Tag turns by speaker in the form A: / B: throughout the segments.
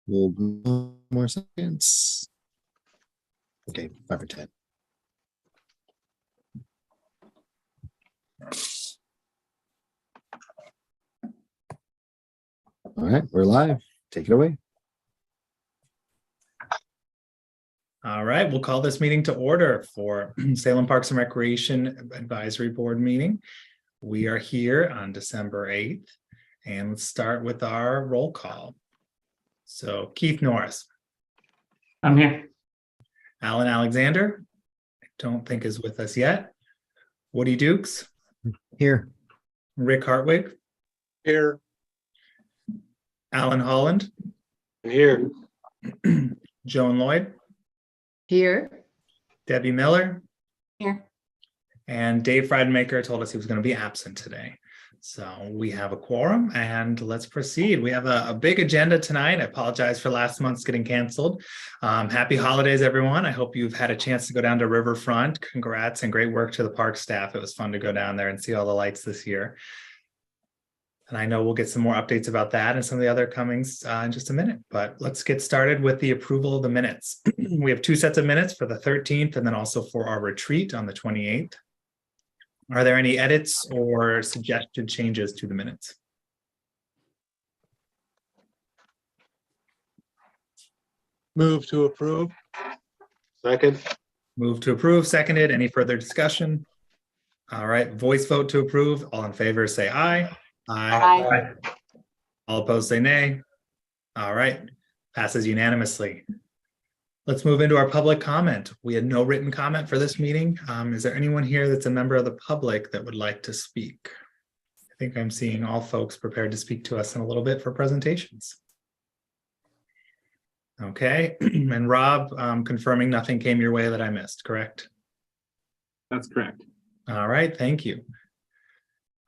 A: We'll no more seconds. Okay, 5 or 10. All right, we're live. Take it away.
B: All right, we'll call this meeting to order for Salem Parks and Recreation Advisory Board meeting. We are here on December 8th, and let's start with our roll call. So Keith Norris.
C: I'm here.
B: Alan Alexander, I don't think is with us yet. Woody Dukes.
A: Here.
B: Rick Hartwig.
D: Here.
B: Alan Holland.
D: Here.
B: Joan Lloyd.
E: Here.
B: Debbie Miller.
E: Here.
B: And Dave Friedmaker told us he was going to be absent today. So we have a quorum and let's proceed. We have a big agenda tonight. I apologize for last month's getting canceled. Happy holidays, everyone. I hope you've had a chance to go down to Riverfront. Congrats and great work to the park staff. It was fun to go down there and see all the lights this year. And I know we'll get some more updates about that and some of the other comings in just a minute, but let's get started with the approval of the minutes. We have 2 sets of minutes for the 13th and then also for our retreat on the 28th. Are there any edits or suggested changes to the minutes?
D: Move to approve. Second.
B: Move to approve, seconded. Any further discussion? All right, voice vote to approve. All in favor, say aye.
E: Aye.
B: All opposed, say nay. All right, passes unanimously. Let's move into our public comment. We had no written comment for this meeting. Is there anyone here that's a member of the public that would like to speak? I think I'm seeing all folks prepared to speak to us in a little bit for presentations. Okay, and Rob, confirming nothing came your way that I missed, correct?
C: That's correct.
B: All right, thank you.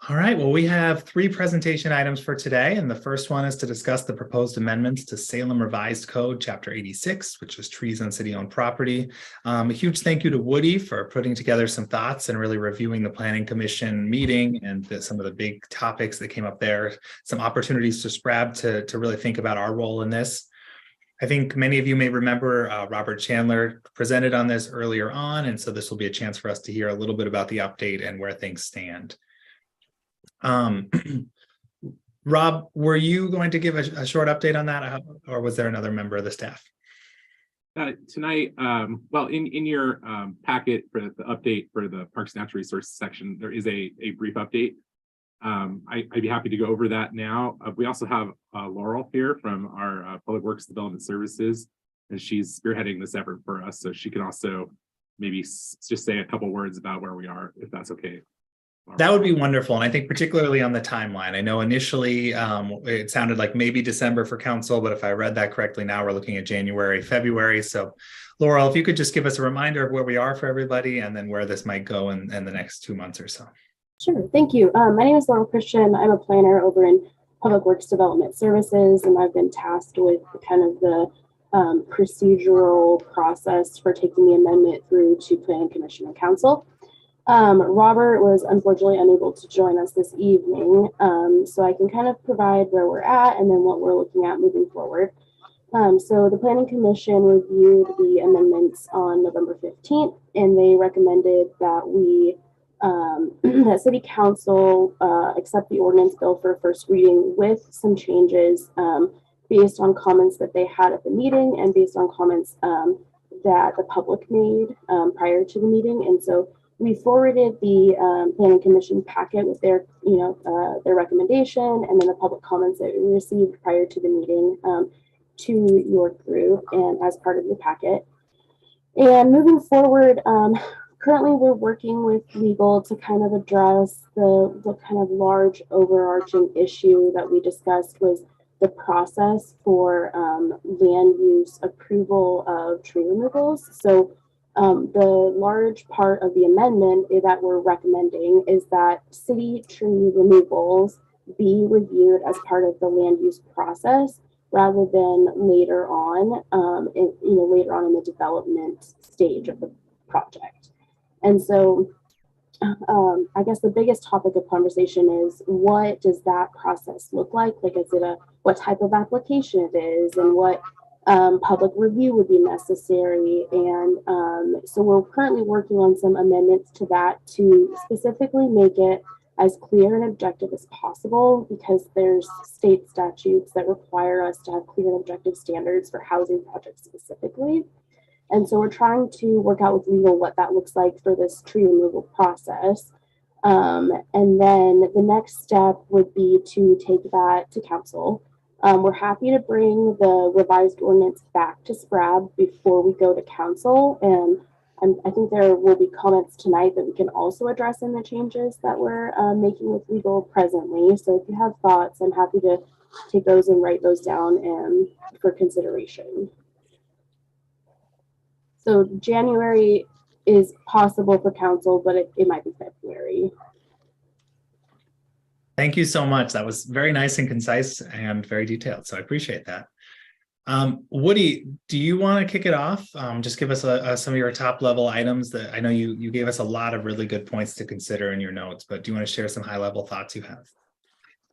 B: All right, well, we have 3 presentation items for today, and the first one is to discuss the proposed amendments to Salem Revised Code, Chapter 86, which is trees on city-owned property. A huge thank you to Woody for putting together some thoughts and really reviewing the Planning Commission meeting and some of the big topics that came up there, some opportunities to Sprab to really think about our role in this. I think many of you may remember Robert Chandler presented on this earlier on, and so this will be a chance for us to hear a little bit about the update and where things stand. Rob, were you going to give a short update on that, or was there another member of the staff?
C: Tonight, well, in your packet for the update for the Parks Natural Resources section, there is a brief update. I'd be happy to go over that now. We also have Laurel here from our Public Works Development Services, and she's spearheading this effort for us. So she can also maybe just say a couple words about where we are, if that's okay.
B: That would be wonderful. And I think particularly on the timeline, I know initially it sounded like maybe December for council, but if I read that correctly, now we're looking at January, February. So Laurel, if you could just give us a reminder of where we are for everybody and then where this might go in the next 2 months or so.
F: Sure, thank you. My name is Laurel Christian. I'm a planner over in Public Works Development Services, and I've been tasked with kind of the procedural process for taking the amendment through to Planning Commission and Council. Robert was unfortunately unable to join us this evening, so I can kind of provide where we're at and then what we're looking at moving forward. So the Planning Commission reviewed the amendments on November 15th, and they recommended that we that City Council accept the ordinance bill for first reading with some changes based on comments that they had at the meeting and based on comments that the public made prior to the meeting. And so we forwarded the Planning Commission packet with their, their recommendation and then the public comments that we received prior to the meeting to your group and as part of the packet. And moving forward, currently we're working with legal to kind of address the kind of large overarching issue that we discussed was the process for land use approval of tree removals. So the large part of the amendment that we're recommending is that city tree removals be reviewed as part of the land use process rather than later on, later on in the development stage of the project. And so I guess the biggest topic of conversation is what does that process look like? Like, is it what type of application it is, and what public review would be necessary? And so we're currently working on some amendments to that to specifically make it as clear and objective as possible, because there's state statutes that require us to have clear and objective standards for housing projects specifically. And so we're trying to work out with legal what that looks like for this tree removal process. And then the next step would be to take that to council. We're happy to bring the revised ordinance back to SPRAB before we go to council. And I think there will be comments tonight that we can also address in the changes that we're making with legal presently. So if you have thoughts, I'm happy to take those and write those down and for consideration. So January is possible for council, but it might be February.
B: Thank you so much. That was very nice and concise and very detailed. So I appreciate that. Woody, do you want to kick it off? Just give us some of your top level items that I know you gave us a lot of really good points to consider in your notes, but do you want to share some high level thoughts you have?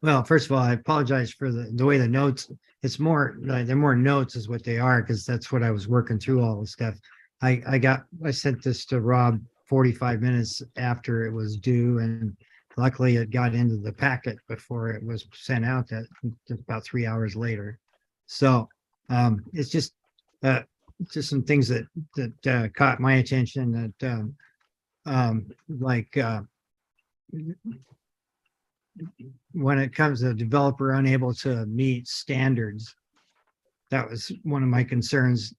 G: Well, first of all, I apologize for the way the notes, it's more, they're more notes is what they are, because that's what I was working through all the stuff. I sent this to Rob 45 minutes after it was due, and luckily it got into the packet before it was sent out, that about 3 hours later. So it's just some things that caught my attention that when it comes to a developer unable to meet standards, that was one of my concerns.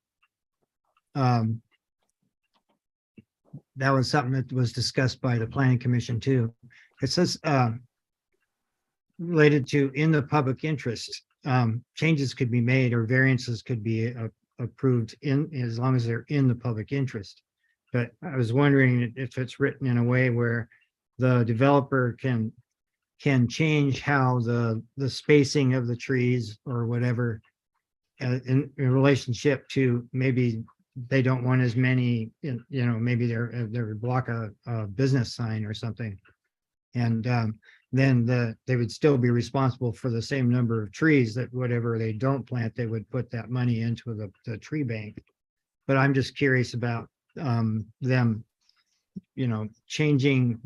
G: That was something that was discussed by the planning commission too. It says related to in the public interest, changes could be made or variances could be approved as long as they're in the public interest. But I was wondering if it's written in a way where the developer can change how the spacing of the trees or whatever in relationship to maybe they don't want as many, maybe they're block a business sign or something. And then they would still be responsible for the same number of trees that whatever they don't plant, they would put that money into the tree bank. But I'm just curious about them, changing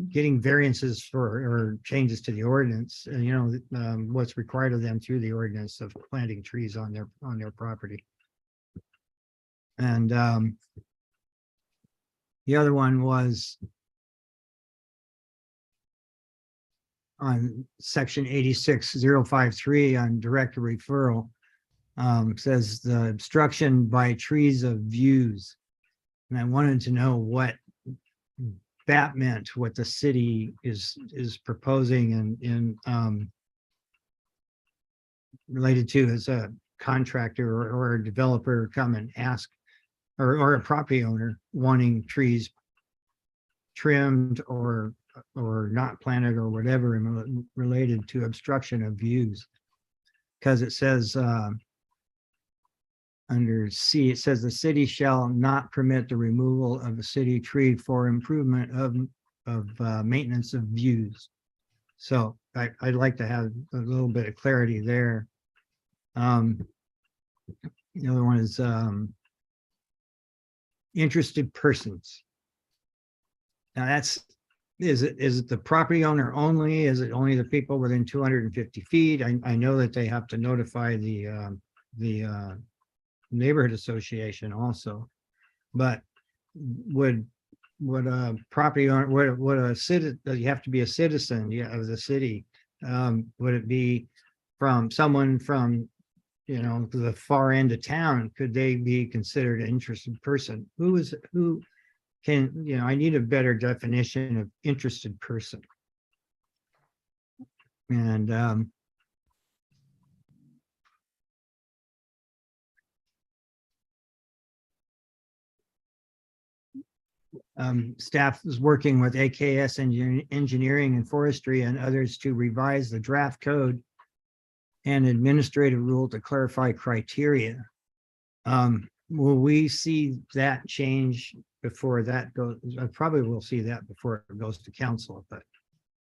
G: getting variances or changes to the ordinance, and what's required of them through the ordinance of planting trees on their property. And the other one was on section 86053 on direct referral, says the obstruction by trees of views. And I wanted to know what that meant, what the city is proposing and related to as a contractor or a developer come and ask, or a property owner wanting trees trimmed or not planted or whatever related to obstruction of views. Because it says under C, it says the city shall not permit the removal of a city tree for improvement of maintenance of views. So I'd like to have a little bit of clarity there. The other one is interested persons. Now is it the property owner only? Is it only the people within 250 feet? I know that they have to notify the neighborhood association also, but would a property owner, would a citizen, you have to be a citizen of the city? Would it be from someone from the far end of town? Could they be considered an interested person? Who can, I need a better definition of interested person. And staff is working with AKS Engineering and Forestry and others to revise the draft code and administrative rule to clarify criteria. Will we see that change before that goes, I probably will see that before it goes to council, but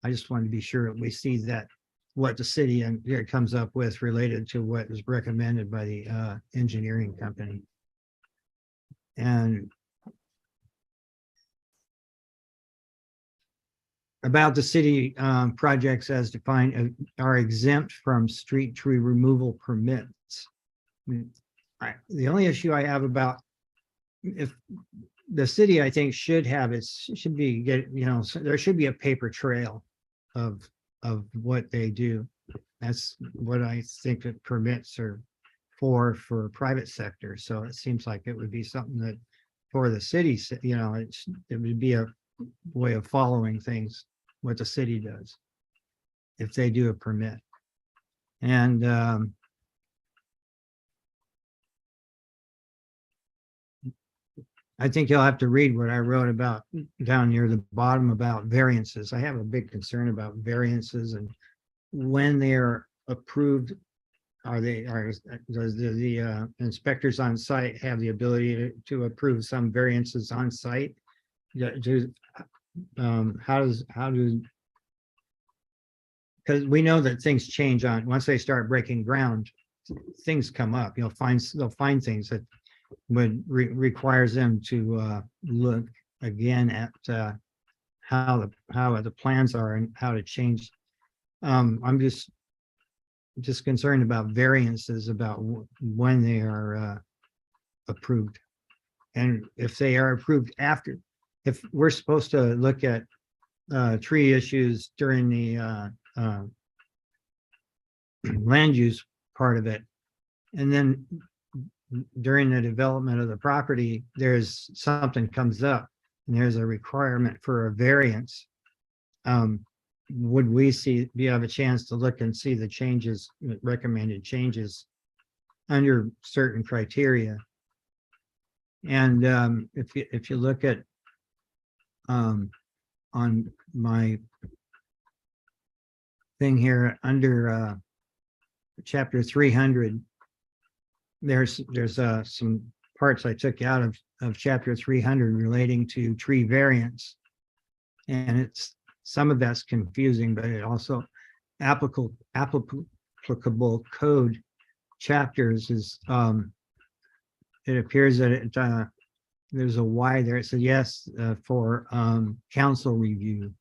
G: I just wanted to be sure that we see that what the city and here comes up with related to what is recommended by the engineering company. And about the city projects as defined are exempt from street tree removal permits. The only issue I have about if the city, I think, should have it should be there should be a paper trail of what they do. That's what I think that permits are for private sector. So it seems like it would be something that for the city, it would be a way of following things, what the city does if they do a permit. And I think you'll have to read what I wrote about down near the bottom about variances. I have a big concern about variances and when they're approved. Does the inspectors on site have the ability to approve some variances on site? Because we know that things change once they start breaking ground, things come up. They'll find things that would requires them to look again at how the plans are and how to change. I'm just concerned about variances about when they are approved, and if they are approved after. If we're supposed to look at tree issues during the land use part of it, and then during the development of the property, there's something comes up and there's a requirement for a variance. Would we have a chance to look and see the changes, recommended changes under certain criteria? And if you look at on my thing here under chapter 300, there's some parts I took out of chapter 300 relating to tree variance, and some of that's confusing, but it also applicable code chapters is it appears that there's a Y there. It says yes for council review.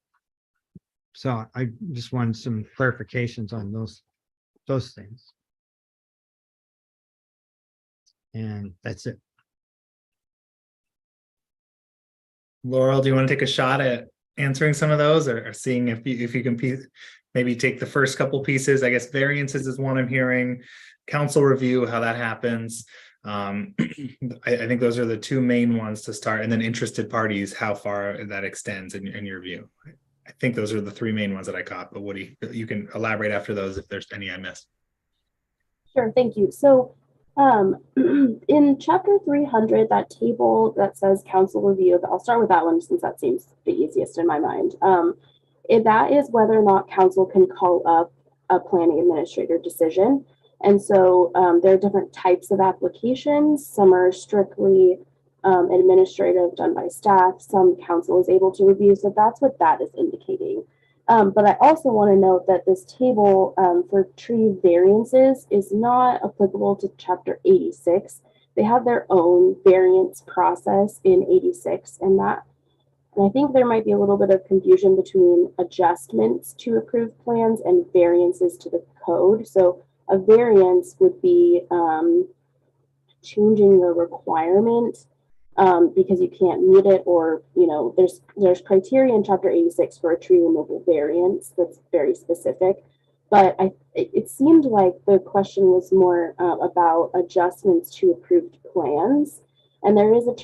G: So I just wanted some clarifications on those things. And that's it.
B: Laurel, do you want to take a shot at answering some of those, or seeing if you can maybe take the first couple pieces? I guess variances is one I'm hearing. Council review, how that happens. I think those are the two main ones to start, and then interested parties, how far that extends in your view. I think those are the three main ones that I caught, but Woody, you can elaborate after those if there's any I missed.
F: Sure, thank you. So in chapter 300, that table that says council review, I'll start with that one since that seems the easiest in my mind. That is whether or not council can call up a planning administrator decision. And so there are different types of applications. Some are strictly administrative, done by staff. Some council is able to review. So that's what that is indicating. But I also want to note that this table for tree variances is not applicable to chapter 86. They have their own variance process in 86, and I think there might be a little bit of confusion between adjustments to approved plans and variances to the code. So a variance would be changing the requirement because you can't meet it, or there's criteria in chapter 86 for a tree removal variance that's very specific. But it seemed like the question was more about adjustments to approved plans, and there is a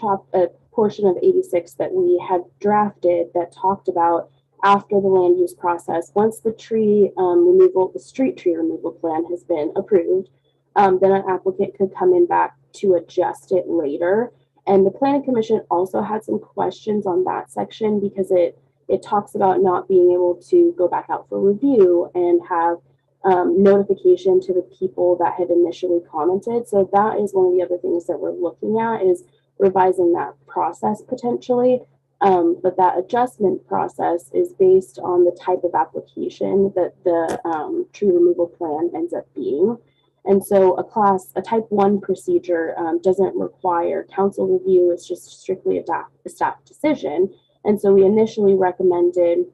F: portion of 86 that we had drafted that talked about after the land use process, once the street tree removal plan has been approved, then an applicant could come in back to adjust it later. And the Planning Commission also had some questions on that section because it talks about not being able to go back out for review and have notification to the people that had initially commented. So that is one of the other things that we're looking at, is revising that process potentially. But that adjustment process is based on the type of application that the tree removal plan ends up being. And so a type 1 procedure doesn't require council review. It's just strictly a staff decision. And so we initially recommended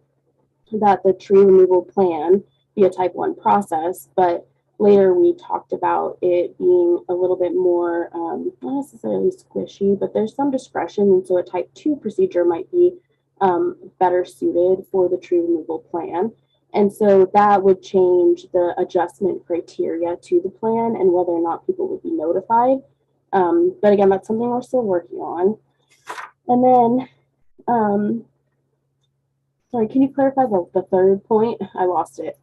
F: that the tree removal plan be a type 1 process, but later we talked about it being a little bit more, not necessarily squishy, but there's some discretion. And so a type 2 procedure might be better suited for the tree removal plan. And so that would change the adjustment criteria to the plan and whether or not people would be notified. But again, that's something we're still working on. And then, sorry, can you clarify the third point? I lost it.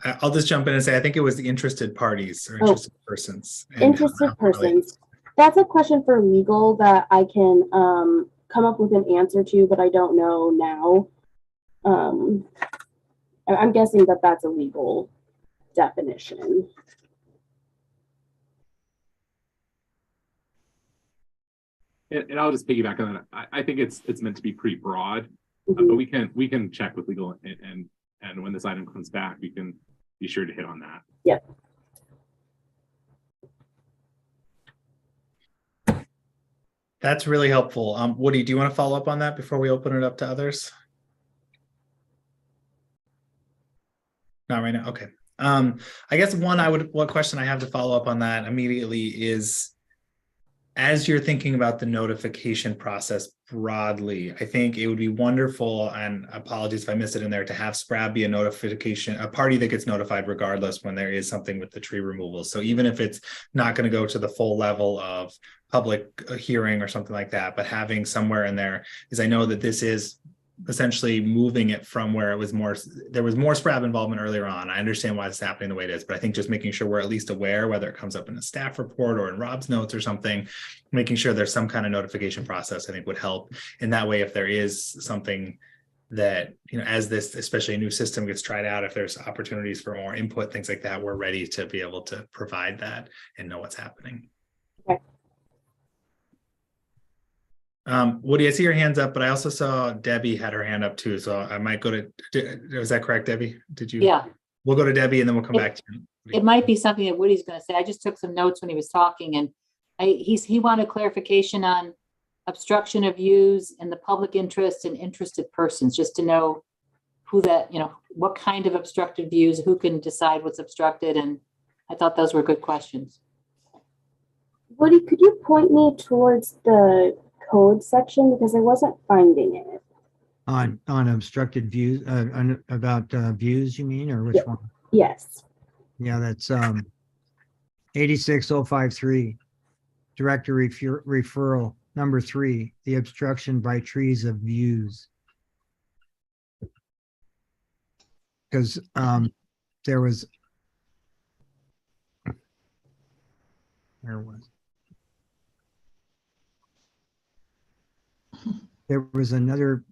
B: I'll just jump in and say, I think it was the interested parties or interested persons. and
F: Interested
B: how it relates.
F: persons. That's a question for legal that I can come up with an answer to, but I don't know now. I'm guessing that that's a legal definition.
C: And I'll just piggyback on that. I think it's meant to be pretty broad,
F: Mhm.
C: but we can check with legal and when this item comes back, we can be sure to hit on that.
F: Yep.
B: That's really helpful. Woody, do you want to follow up on that before we open it up to others? Not right now. Okay. I guess what question I have to follow up on that immediately is, as you're thinking about the notification process broadly, I think it would be wonderful, and apologies if I missed it in there, to have SPRAB be a party that gets notified regardless when there is something with the tree removal. So even if it's not going to go to the full level of public hearing or something like that, but having somewhere in there, is I know that this is essentially moving it from where there was more SPRAB involvement earlier on. I understand why it's happening the way it is, but I think just making sure we're at least aware, whether it comes up in a staff report or in Rob's notes or something, making sure there's some kind of notification process, I think would help. In that way, if there is something that, as this, especially a new system gets tried out, if there's opportunities for more input, things like that, we're ready to be able to provide that and know what's happening.
F: Okay.
B: Woody, I see your hands up, but I also saw Debbie had her hand up too. So I might go to, was that correct, Debbie? Did you?
E: Yeah,
B: We'll go to Debbie and then we'll come back to you.
E: it might be something that Woody's going to say. I just took some notes when he was talking, and he wanted clarification on obstruction of views and the public interest and interested persons, just to know who that, what kind of obstructed views, who can decide what's obstructed. And I thought those were good questions.
F: Woody, could you point me towards the code section, because I wasn't finding it?
G: On obstructed views, about views, you mean, or which
F: Yep.
G: one?
F: Yes.
G: Yeah, that's 86053, director referral number 3, the obstruction by trees of views. Because there was another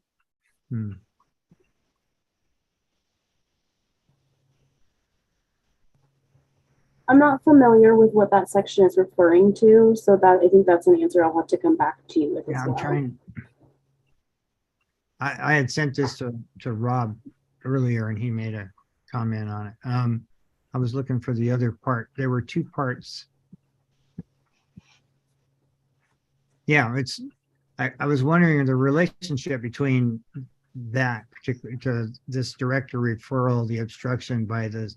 F: I'm not familiar with what that section is referring to, so that I think that's an answer I'll have to come back to you with
G: yeah,
F: as
G: I'm
F: well.
G: trying. I had sent this to Rob earlier and he made a comment on it. I was looking for the other part. There were 2 parts. Yeah, I was wondering the relationship between that particular, to this director referral, the obstruction by the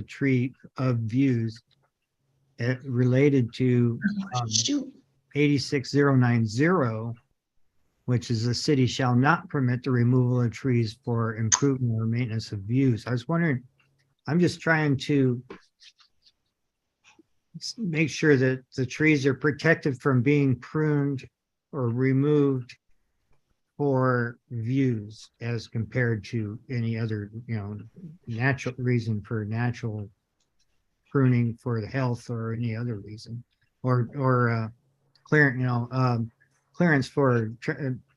G: tree of views, related to 86090, which is the city shall not permit the removal of trees for improvement or maintenance of views. I was wondering, I'm just trying to make sure that the trees are protected from being pruned or removed for views as compared to any other, natural reason for natural pruning for the health or any other reason, or clearance for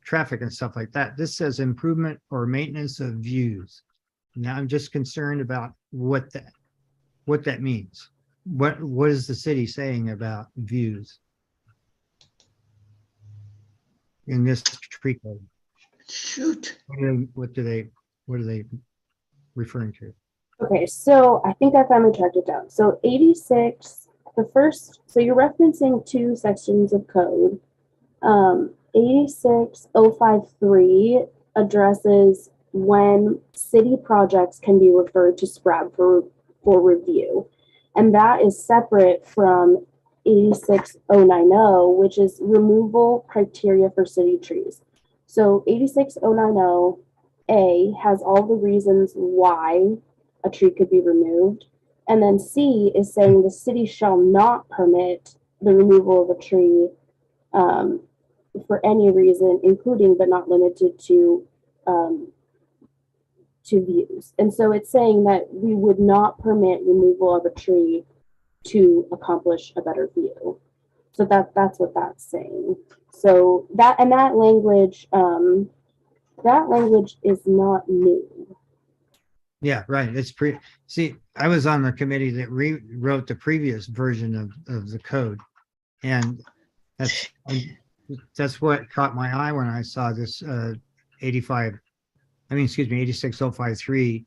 G: traffic and stuff like that. This says improvement or maintenance of views. Now I'm just concerned about what that means. what is the city saying about views in this tree code?
H: Shoot.
G: What are they referring to?
F: Okay, so I think I finally tracked it down. So 86, so you're referencing two sections of code. 86053 addresses when city projects can be referred to SPRAB for review. And that is separate from 86090, which is removal criteria for city trees. So 86090A has all the reasons why a tree could be removed. And then C is saying the city shall not permit the removal of a tree for any reason, including but not limited to views. And so it's saying that we would not permit removal of a tree to accomplish a better view. So that's what that's saying. So that language is not new.
G: Yeah, right. See, I was on the committee that rewrote the previous version of the code. And that's what caught my eye when I saw this 86053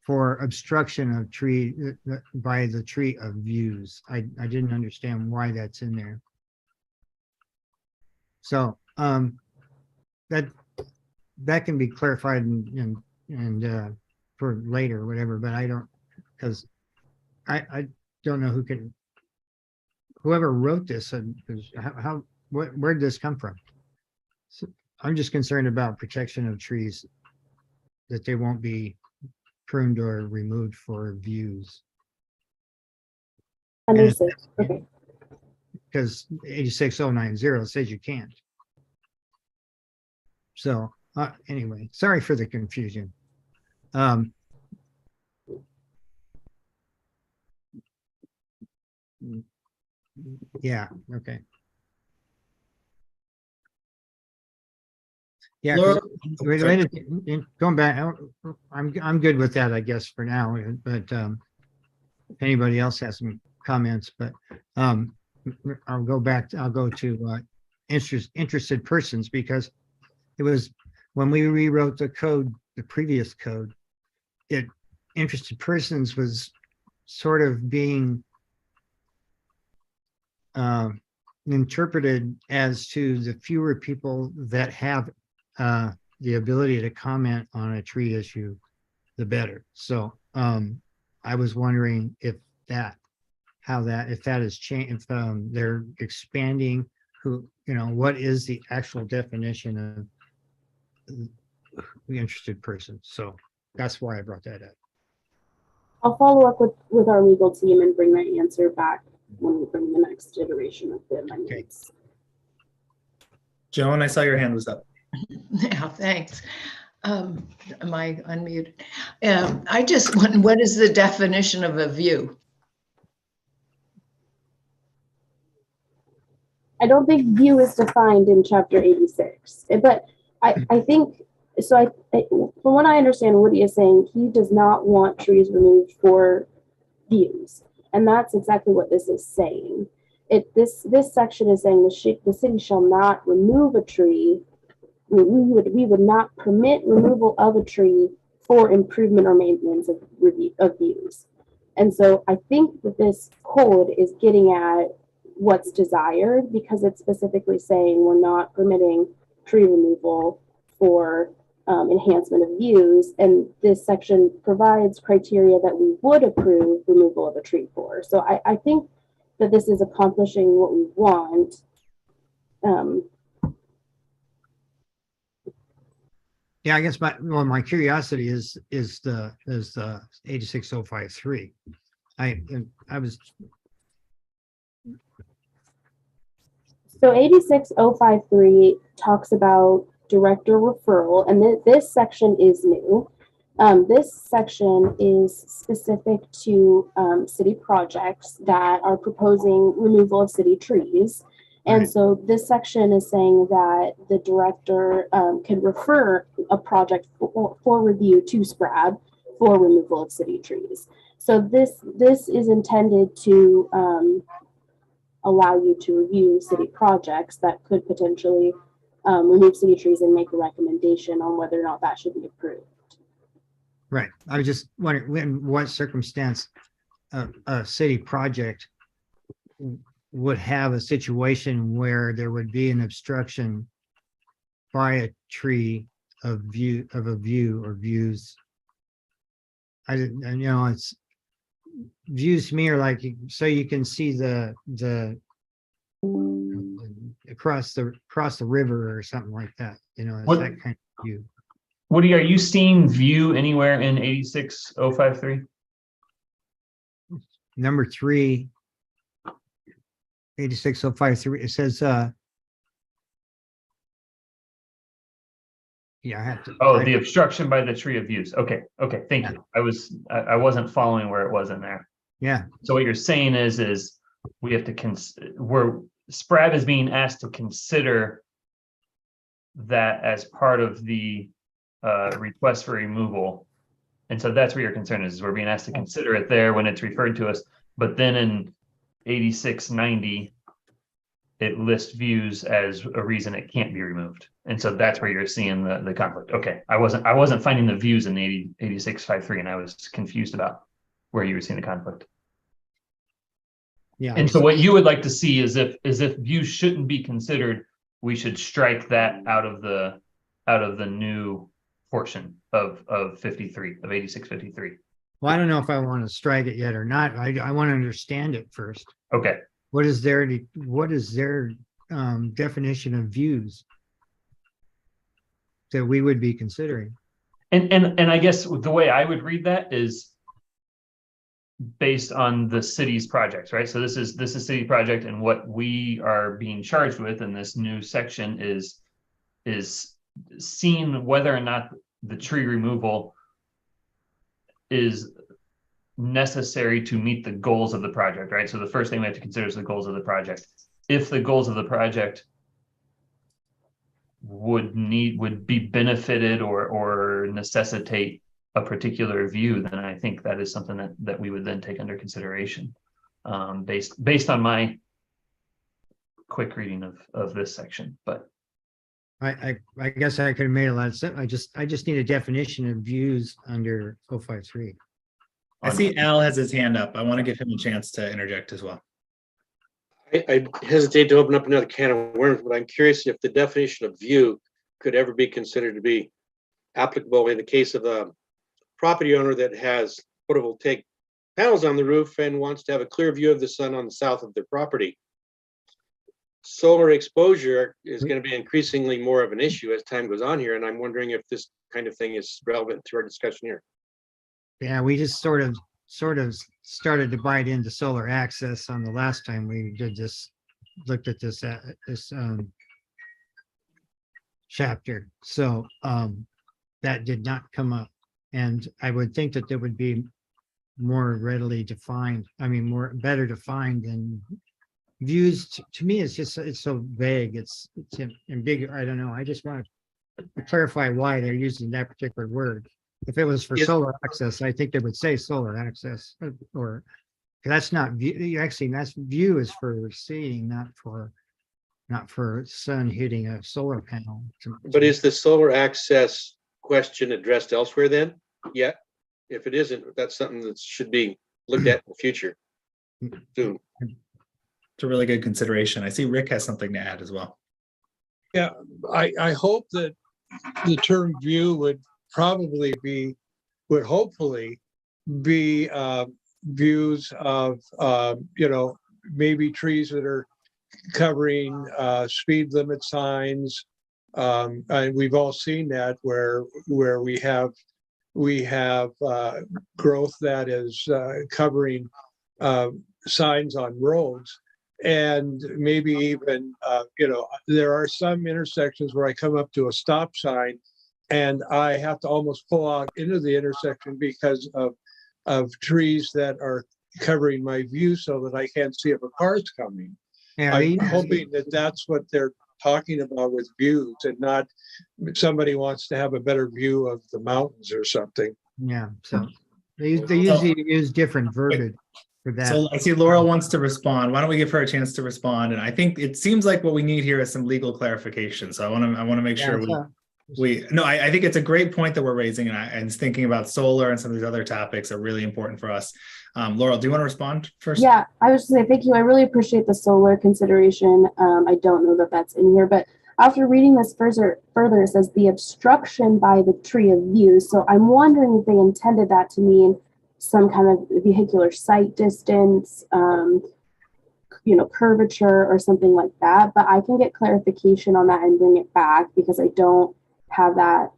G: for obstruction of tree by the tree of views. I didn't understand why that's in there. So that can be clarified and for later or whatever, but I don't, because I don't know whoever wrote this and where did this come from? So I'm just concerned about protection of trees, that they won't be pruned or removed for views.
F: Understood. Okay.
G: Because 86090 says you can't. So anyway, sorry for the confusion. Yeah, okay. Yeah,
B: Laura-
G: going back, I'm good with that, I guess, for now, but if anybody else has some comments, but I'll go to interested persons, because it was when we rewrote the code, the previous code, interested persons was sort of being interpreted as to the fewer people that have the ability to comment on a tree issue, the better. So I was wondering if that has changed, if they're expanding what is the actual definition of the interested person. So that's why I brought that up.
F: I'll follow up with our legal team and bring that answer back when we bring the next iteration of the amendments.
B: Joan, I saw your hand was up.
H: Yeah, thanks. Am I unmuted? I just want, what is the definition of a view?
F: I don't think view is defined in chapter 86, but I think, so from what I understand, Woody is saying he does not want trees removed for views. And that's exactly what this is saying. This section is saying the city shall not remove a tree. We would not permit removal of a tree for improvement or maintenance of views. And so I think that this code is getting at what's desired, because it's specifically saying we're not permitting tree removal for enhancement of views. And this section provides criteria that we would approve removal of a tree for. So I think that this is accomplishing what we want.
G: Yeah, I guess my curiosity is the 86053. I was.
F: So 86053 talks about director referral, and this section is new. This section is specific to city projects that are proposing removal of city trees. And
G: Right.
F: so this section is saying that the director can refer a project for review to SPRAB for removal of city trees. So this is intended to allow you to review city projects that could potentially remove city trees and make a recommendation on whether or not that should be approved.
G: Right. I was just wondering in what circumstance a city project would have a situation where there would be an obstruction by a tree of a view or views. I didn't, and, you know, it's views to me are like, so you can see the across the river or something like that, you know, it's
I: What-
G: that kind of view.
I: Woody, are you seeing view anywhere in 86053?
G: Number 3, 86053, it says, yeah, I have to.
I: Oh, the obstruction by the tree of views. Okay, thank you. I wasn't following where it was in there.
G: Yeah,
I: So what you're saying is we have to Spratt is being asked to consider that as part of the request for removal. And so that's where your concern is we're being asked to consider it there when it's referred to us, but then in 8690, it lists views as a reason it can't be removed. And so that's where you're seeing the conflict. Okay, I wasn't finding the views in 8653, and I was confused about where you were seeing the conflict.
G: yeah.
I: And so what you would like to see is if views shouldn't be considered, we should strike that out of the new portion of 8653.
G: Well, I don't know if I want to strike it yet or not. I want to understand it first.
I: Okay.
G: What is their definition of views that we would be considering?
I: And I guess the way I would read that is based on the city's projects, right? So this is city project, and what we are being charged with in this new section is seeing whether or not the tree removal is necessary to meet the goals of the project, right? So the first thing we have to consider is the goals of the project. If the goals of the project would be benefited or necessitate a particular view, then I think that is something that we would then take under consideration, based on my quick reading of this section. But
G: I guess I could have made a lot of sense. I just need a definition of views under 053.
B: I see Al has his hand up. I want to give him a chance to interject as well.
D: I hesitate to open up another can of worms, but I'm curious if the definition of view could ever be considered to be applicable in the case of a property owner that has photovoltaic panels on the roof and wants to have a clear view of the sun on the south of their property. Solar exposure is going to be increasingly more of an issue as time goes on here, and I'm wondering if this kind of thing is relevant to our discussion here.
G: Yeah, we just sort of started to bite into solar access on the last time we did this, looked at this chapter. So that did not come up. And I would think that there would be more readily defined, better defined than views. To me, it's so vague. It's ambiguous. I don't know. I just want to clarify why they're using that particular word. If it was for solar access, I think they would say solar access, or that's not view. Actually, that's view is for seeing, not for sun hitting a solar panel.
D: But is the solar access question addressed elsewhere then? Yeah. If it isn't, that's something that should be looked at in the future soon.
B: It's a really good consideration. I see Rick has something to add as well.
J: Yeah, I hope that the term view would hopefully be views of, maybe trees that are covering speed limit signs. And we've all seen that where we have growth that is covering signs on roads. And maybe even, there are some intersections where I come up to a stop sign and I have to almost pull out into the intersection because of trees that are covering my view so that I can't see if a car's coming.
G: Yeah,
J: I'm hoping that that's what they're talking about with views, and not somebody wants to have a better view of the mountains or something.
G: yeah. So They usually use different verbiage for that.
B: So I see Laurel wants to respond. Why don't we give her a chance to respond? And I think it seems like what we need here is some legal clarification. So I want to make sure I think it's a great point that we're raising, and thinking about solar and some of these other topics are really important for us. Laurel, do you want to respond first?
F: Yeah, I was just saying thank you. I really appreciate the solar consideration. I don't know that that's in here, but after reading this further, it says the obstruction by the tree of views. So I'm wondering if they intended that to mean some kind of vehicular sight distance, curvature or something like that. But I can get clarification on that and bring it back because I don't have that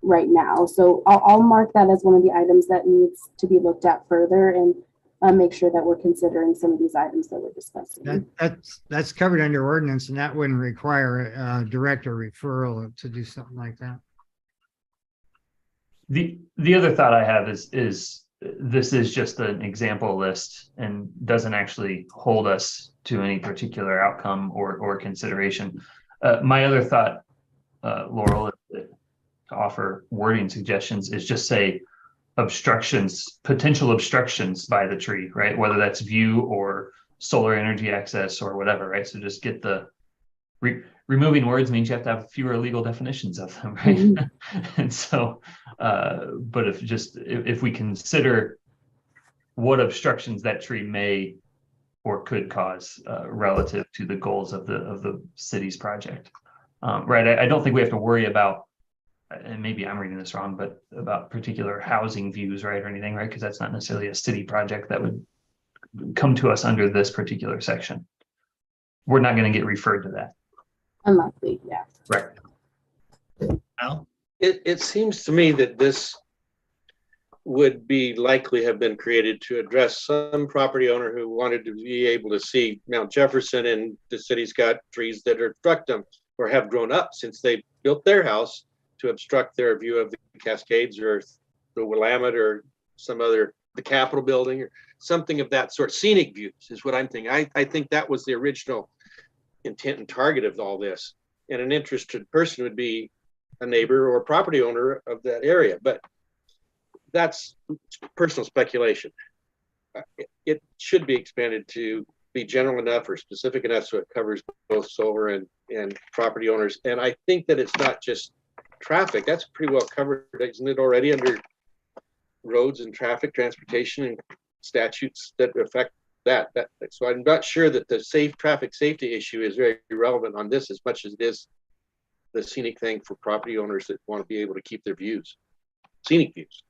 F: right now. So I'll mark that as one of the items that needs to be looked at further and make sure that we're considering some of these items that we're discussing.
G: That's covered under ordinance, and that wouldn't require a direct or referral to do something like that.
I: The other thought I have is this is just an example list and doesn't actually hold us to any particular outcome or consideration. My other thought, Laurel, to offer wording suggestions is just say potential obstructions by the tree, right? Whether that's view or solar energy access or whatever, right? So just get the removing words means you have to have fewer legal definitions of them, right? Mm-hmm. And so, but if we consider what obstructions that tree may or could cause relative to the goals of the city's project, right? I don't think we have to worry about, and maybe I'm reading this wrong, but about particular housing views, right, or anything, right? Because that's not necessarily a city project that would come to us under this particular section. We're not going to get referred to that.
F: Unlikely, yeah.
I: Right.
B: Al?
D: It seems to me that this would be likely have been created to address some property owner who wanted to be able to see Mount Jefferson, and the city's got trees that obstruct them or have grown up since they built their house to obstruct their view of the Cascades or the Willamette or the Capitol building or something of that sort. Scenic views is what I'm thinking. I think that was the original intent and target of all this. And an interested person would be a neighbor or property owner of that area. But that's personal speculation. It should be expanded to be general enough or specific enough so it covers both solar and property owners. And I think that it's not just traffic. That's pretty well covered, isn't it, already under roads and traffic, transportation, and statutes that affect that. So I'm not sure that the traffic safety issue is very relevant on this as much as it is the scenic thing for property owners that want to be able to keep their views, scenic views.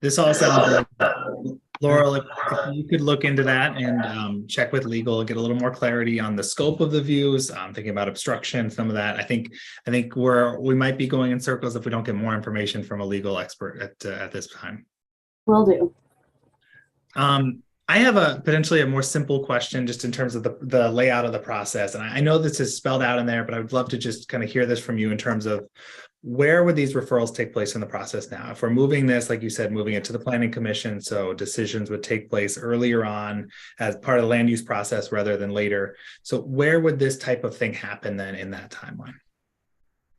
B: This all sounds good. Laurel, if you could look into that and check with legal, get a little more clarity on the scope of the views. I'm thinking about obstruction, some of that. I think we might be going in circles if we don't get more information from a legal expert at this time.
F: Will do.
B: I have potentially a more simple question just in terms of the layout of the process. And I know this is spelled out in there, but I would love to just kind of hear this from you in terms of where would these referrals take place in the process now? If we're moving this, like you said, moving it to the Planning Commission, so decisions would take place earlier on as part of the land use process rather than later. So where would this type of thing happen then in that timeline?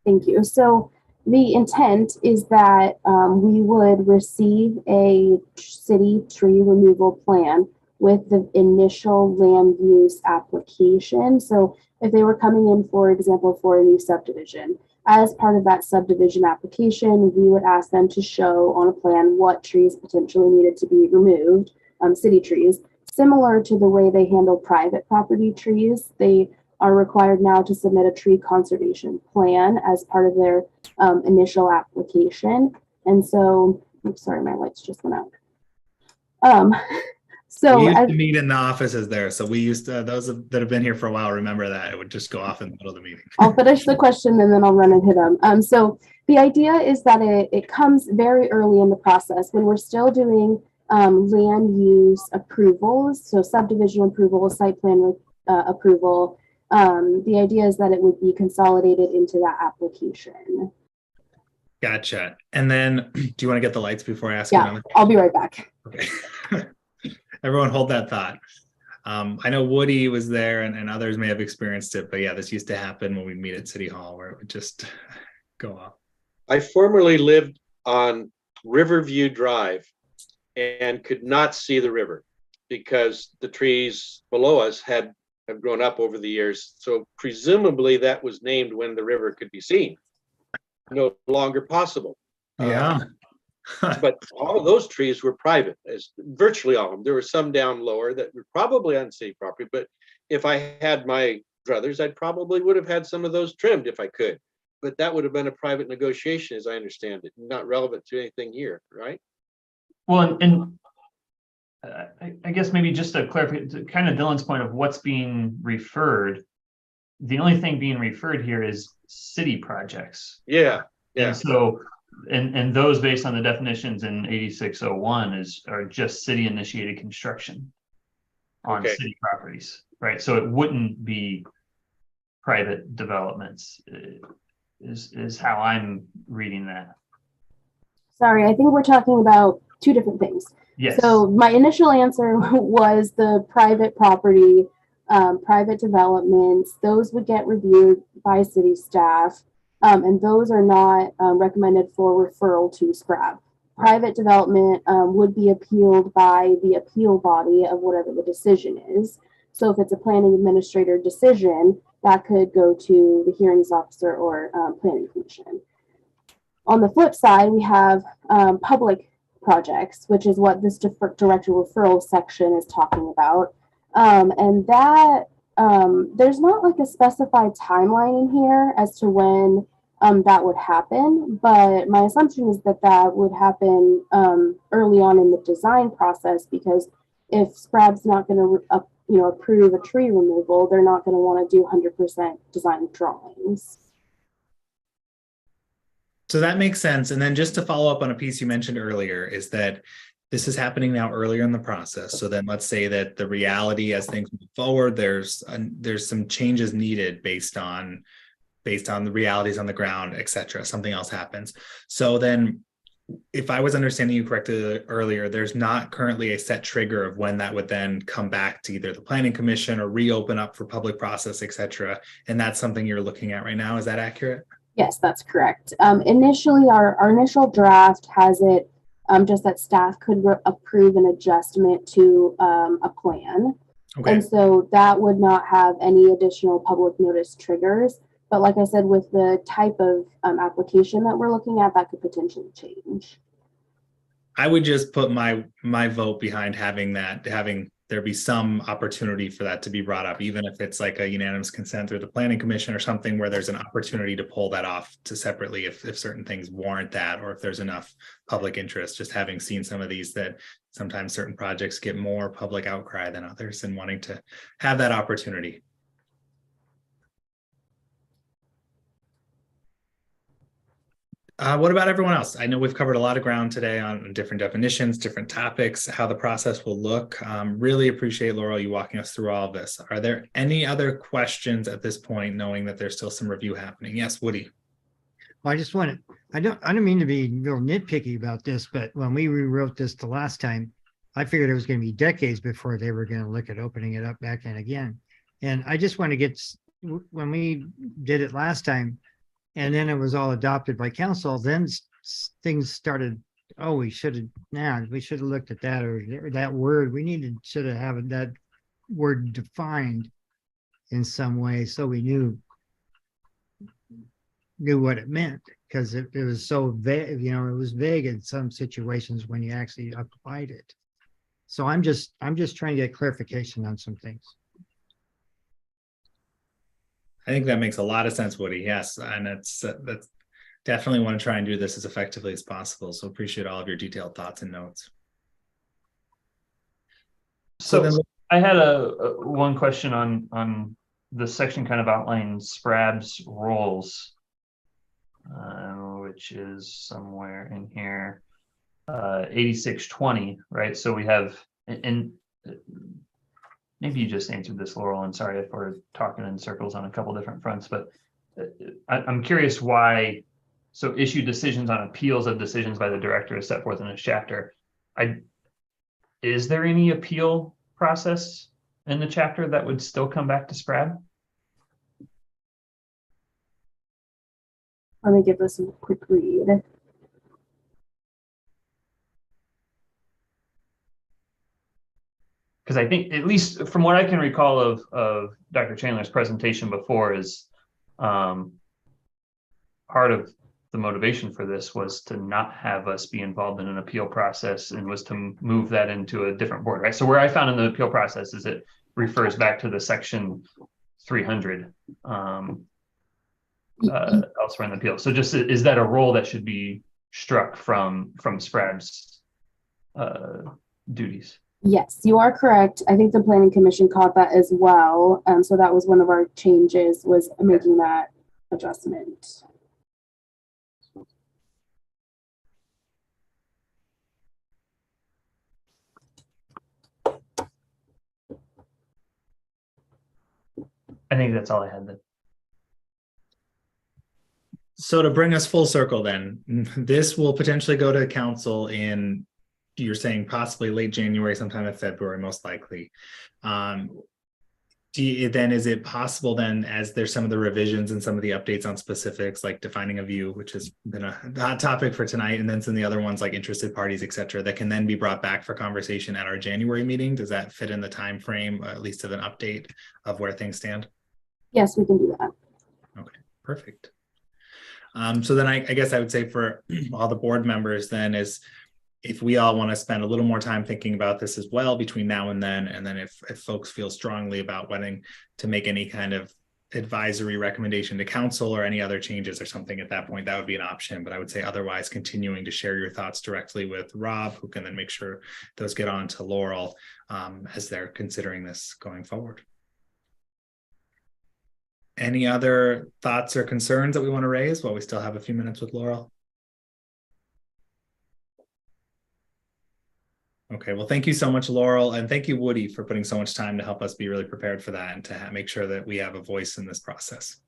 F: Thank you. So the intent is that we would receive a city tree removal plan with the initial land use application. So if they were coming in, for example, for a new subdivision, as part of that subdivision application, we would ask them to show on a plan what trees potentially needed to be removed, city trees, similar to the way they handle private property trees. They are required now to submit a tree conservation plan as part of their initial application. And so, I'm sorry, my lights just went out. So
B: we used to meet in the offices there. So we used to, those that have been here for a while, remember that it would just go off in the middle of the meeting.
F: I'll finish the question and then I'll run and hit them. So the idea is that it comes very early in the process when we're still doing land use approvals. So subdivision approval, site plan approval. The idea is that it would be consolidated into that application.
B: Gotcha. And then do you want to get the lights before I ask?
F: Yeah, I'll be right back.
B: Okay. Everyone hold that thought. I know Woody was there and others may have experienced it, but yeah, this used to happen when we meet at City Hall where it would just go off.
D: I formerly lived on Riverview Drive and could not see the river because the trees below us have grown up over the years. So presumably that was named when the river could be seen. No longer possible.
B: Yeah.
D: But all of those trees were private, as virtually all of them. There were some down lower that were probably on city property, but if I had my druthers, I probably would have had some of those trimmed if I could. But that would have been a private negotiation, as I understand it, not relevant to anything here, right?
I: Well, and I guess maybe just to clarify, to kind of Dylan's point of what's being referred, the only thing being referred here is city projects.
D: Yeah, yeah.
I: And so, and those based on the definitions in 8601 are just city initiated construction on
D: Okay.
I: city properties, right? So it wouldn't be private developments, is how I'm reading that.
F: Sorry, I think we're talking about two different things.
I: Yes.
F: So my initial answer was the private property, private developments, those would get reviewed by city staff, and those are not recommended for referral to SCRAB. Private development would be appealed by the appeal body of whatever the decision is. So if it's a planning administrator decision, that could go to the hearings officer or planning commission. On the flip side, we have public projects, which is what this director referral section is talking about. And that there's not like a specified timeline in here as to when that would happen, but my assumption is that that would happen early on in the design process, because if SCRAB's not going to approve a tree removal, they're not going to want to do 100% design drawings.
B: So that makes sense. And then just to follow up on a piece you mentioned earlier is that this is happening now earlier in the process. So then let's say that the reality as things move forward, there's some changes needed based on the realities on the ground, et cetera. Something else happens. So then if I was understanding you correctly earlier, there's not currently a set trigger of when that would then come back to either the planning commission or reopen up for public process, et cetera. And that's something you're looking at right now. Is that accurate?
F: Yes, that's correct. Initially, our initial draft has it just that staff could approve an adjustment to a plan.
B: Okay.
F: And so that would not have any additional public notice triggers. But like I said, with the type of application that we're looking at, that could potentially change.
B: I would just put my vote behind having there be some opportunity for that to be brought up, even if it's like a unanimous consent through the planning commission or something where there's an opportunity to pull that off to separately if certain things warrant that, or if there's enough public interest. Just having seen some of these, that sometimes certain projects get more public outcry than others, and wanting to have that opportunity. What about everyone else? I know we've covered a lot of ground today on different definitions, different topics, how the process will look. Really appreciate, Laurel, you walking us through all of this. Are there any other questions at this point, knowing that there's still some review happening? Yes, Woody.
G: Well, I don't mean to be real nitpicky about this, but when we rewrote this the last time, I figured it was going to be decades before they were going to look at opening it up back in again. And I just want to get, when we did it last time, and then it was all adopted by council, then things started, oh, we should have looked at that, or that word, should have that word defined in some way so we knew what it meant, because it was so vague, it was vague in some situations when you actually applied it. So I'm just trying to get clarification on some things.
B: I think that makes a lot of sense, Woody. Yes, and that's definitely want to try and do this as effectively as possible. So appreciate all of your detailed thoughts and notes.
I: So
B: then,
I: I had one question on the section kind of outlines SCRAB's roles, which is somewhere in here, 8620, right? So we have, and maybe you just answered this, Laurel, and sorry if we're talking in circles on a couple different fronts, but I'm curious why. So issue decisions on appeals of decisions by the director is set forth in this chapter. Is there any appeal process in the chapter that would still come back to SCRAB?
F: Let me give this a quick read.
I: because I think, at least from what I can recall of Dr. Chandler's presentation before, is part of the motivation for this was to not have us be involved in an appeal process, and was to move that into a different board, right? So where I found in the appeal process is it refers back to the section 300 elsewhere in the appeal. So just, is that a role that should be struck from SPRAD's duties?
F: Yes, you are correct. I think the planning commission caught that as well. So that was one of our changes, was making that adjustment.
I: I think that's all I had then.
B: So to bring us full circle then, this will potentially go to council in, you're saying possibly late January, sometime in February, most likely. Then is it possible then, as there's some of the revisions and some of the updates on specifics, like defining a view, which has been a hot topic for tonight, and then some of the other ones like interested parties, et cetera, that can then be brought back for conversation at our January meeting? Does that fit in the time frame, at least of an update of where things stand?
F: Yes, we can do that.
B: Okay, perfect. So then I guess I would say for all the board members then is, if we all want to spend a little more time thinking about this as well between now and then if folks feel strongly about wanting to make any kind of advisory recommendation to council or any other changes or something at that point, that would be an option. But I would say otherwise, continuing to share your thoughts directly with Rob, who can then make sure those get on to Laurel as they're considering this going forward. Any other thoughts or concerns that we want to raise while we still have a few minutes with Laurel? Okay, well, thank you so much, Laurel, and thank you, Woody, for putting so much time to help us be really prepared for that and to make sure that we have a voice in this process.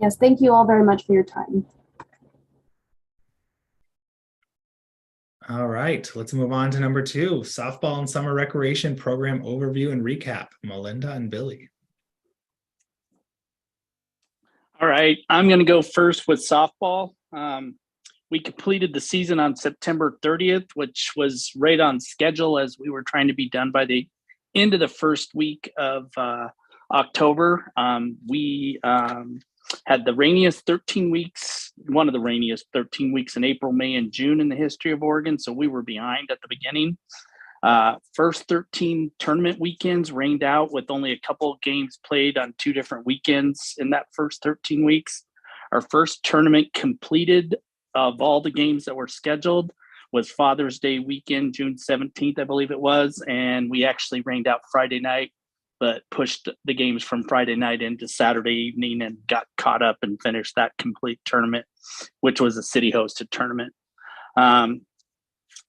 F: Yes, thank you all very much for your time.
B: All right, let's move on to number 2, softball and summer recreation program overview and recap. Melinda and Billy.
K: All right, I'm going to go first with softball. We completed the season on September 30th, which was right on schedule, as we were trying to be done by the end of the first week of October. We had the rainiest 13 weeks, one of the rainiest 13 weeks in April, May, and June in the history of Oregon. So we were behind at the beginning. First 13 tournament weekends rained out, with only a couple of games played on 2 different weekends in that first 13 weeks. Our first tournament completed of all the games that were scheduled was Father's Day weekend, June 17th, I believe it was. And we actually rained out Friday night, but pushed the games from Friday night into Saturday evening and got caught up and finished that complete tournament, which was a city hosted tournament.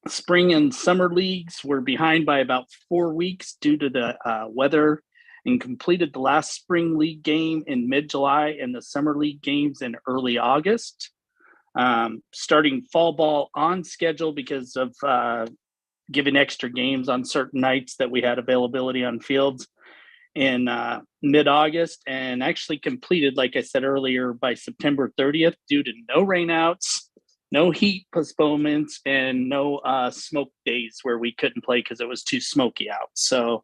K: Spring and summer leagues were behind by about 4 weeks due to the weather, and completed the last spring league game in mid-July and the summer league games in early August. Starting fall ball on schedule because of giving extra games on certain nights that we had availability on fields in mid-August, and actually completed, like I said earlier, by September 30th due to no rainouts, no heat postponements, and no smoke days where we couldn't play because it was too smoky out. So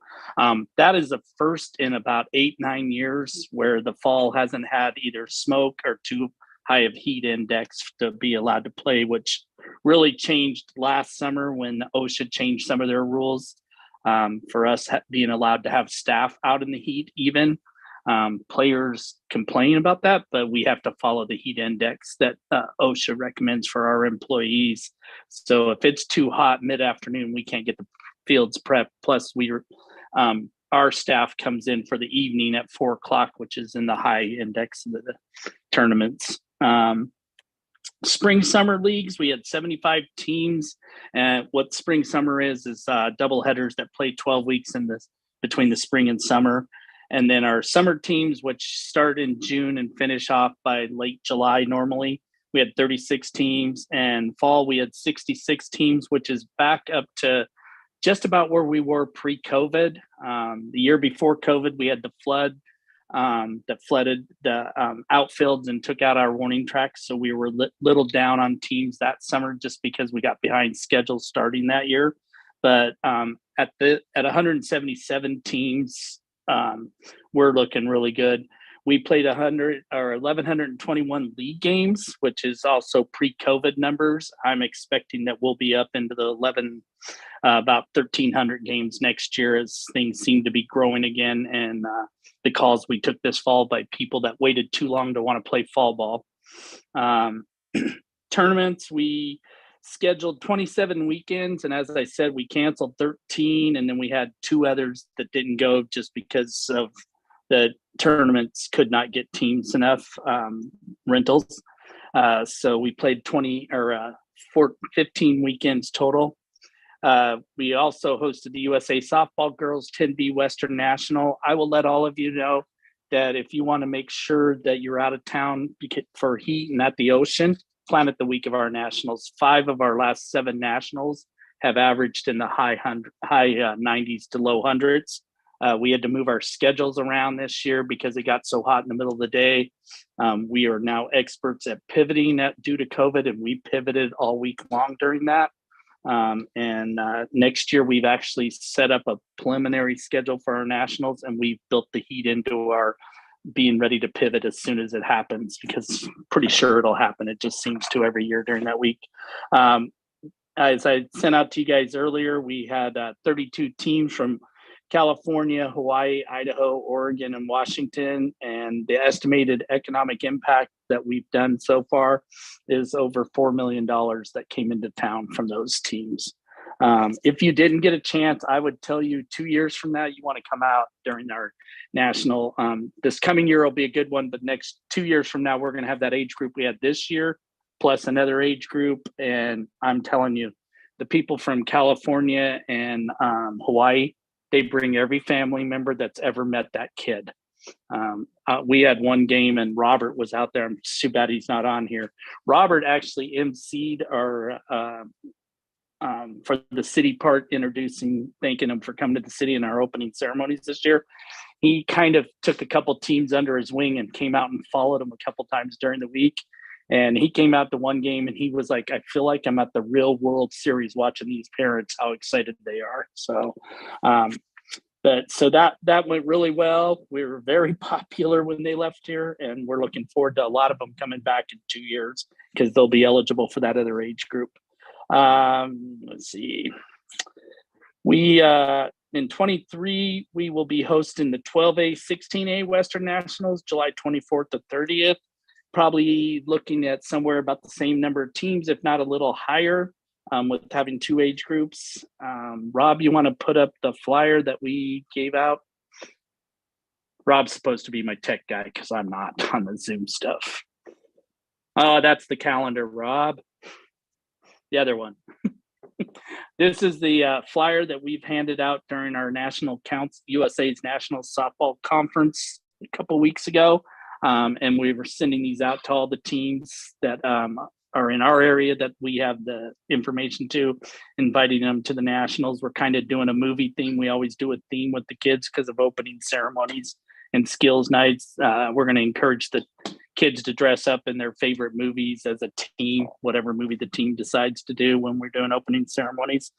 K: that is the first in about 8-9 years where the fall hasn't had either smoke or too high of heat index to be allowed to play, which really changed last summer when OSHA changed some of their rules for us being allowed to have staff out in the heat. Even players complain about that, but we have to follow the heat index that OSHA recommends for our employees. So if it's too hot mid-afternoon, we can't get the fields prepped. Plus our staff comes in for the evening at 4 o'clock, which is in the high index of the tournaments. Spring summer leagues, we had 75 teams. And what spring summer is double headers that play 12 weeks between the spring and summer. And then our summer teams, which start in June and finish off by late July normally, we had 36 teams. And fall, we had 66 teams, which is back up to just about where we were pre-COVID. The year before COVID, we had the flood that flooded the outfields and took out our warning tracks. So we were little down on teams that summer just because we got behind schedule starting that year. But at 177 teams, we're looking really good. We played 1,121 league games, which is also pre-COVID numbers. I'm expecting that we'll be up into the about 1,300 games next year as things seem to be growing again. And the calls we took this fall by people that waited too long to want to play fall ball. Tournaments, we scheduled 27 weekends. And as I said, we canceled 13. And then we had 2 others that didn't go just because of the tournaments could not get teams enough rentals. So we played 15 weekends total. We also hosted the USA Softball Girls 10B Western National. I will let all of you know that if you want to make sure that you're out of town for heat and at the ocean, plan it the week of our nationals. 5 of our last 7 nationals have averaged in the high 90s to low hundreds. We had to move our schedules around this year because it got so hot in the middle of the day. We are now experts at pivoting due to COVID, and we pivoted all week long during that. Next year, we've actually set up a preliminary schedule for our nationals, and we've built the heat into our being ready to pivot as soon as it happens, because I'm pretty sure it'll happen. It just seems to every year during that week. As I sent out to you guys earlier, we had 32 teams from California, Hawaii, Idaho, Oregon, and Washington. And the estimated economic impact that we've done so far is over $4 million that came into town from those teams. If you didn't get a chance, I would tell you 2 years from now, you want to come out during our national. This coming year will be a good one, but next 2 years from now, we're going to have that age group we had this year, plus another age group. And I'm telling you, the people from California and Hawaii, they bring every family member that's ever met that kid. We had one game and Robert was out there. I'm too bad he's not on here. Robert actually emceed our for the city part, thanking him for coming to the city in our opening ceremonies this year. He kind of took a couple teams under his wing and came out and followed them a couple times during the week. And he came out to one game and he was like, I feel like I'm at the real World Series watching these parents, how excited they are. So, so that went really well. We were very popular when they left here, and we're looking forward to a lot of them coming back in 2 years because they'll be eligible for that other age group. Let's see. We in 23, we will be hosting the 12A, 16A Western Nationals, July 24th to 30th. Probably looking at somewhere about the same number of teams, if not a little higher, with having 2 age groups. Rob, you want to put up the flyer that we gave out? Rob's supposed to be my tech guy because I'm not on the Zoom stuff. Oh, that's the calendar, Rob. The other one. This is the flyer that we've handed out during our National Council, USA's National Softball Conference a couple weeks ago. And we were sending these out to all the teams that are in our area that we have the information to, inviting them to the nationals. We're kind of doing a movie theme. We always do a theme with the kids because of opening ceremonies and skills nights. We're going to encourage the kids to dress up in their favorite movies as a team, whatever movie the team decides to do when we're doing opening ceremonies.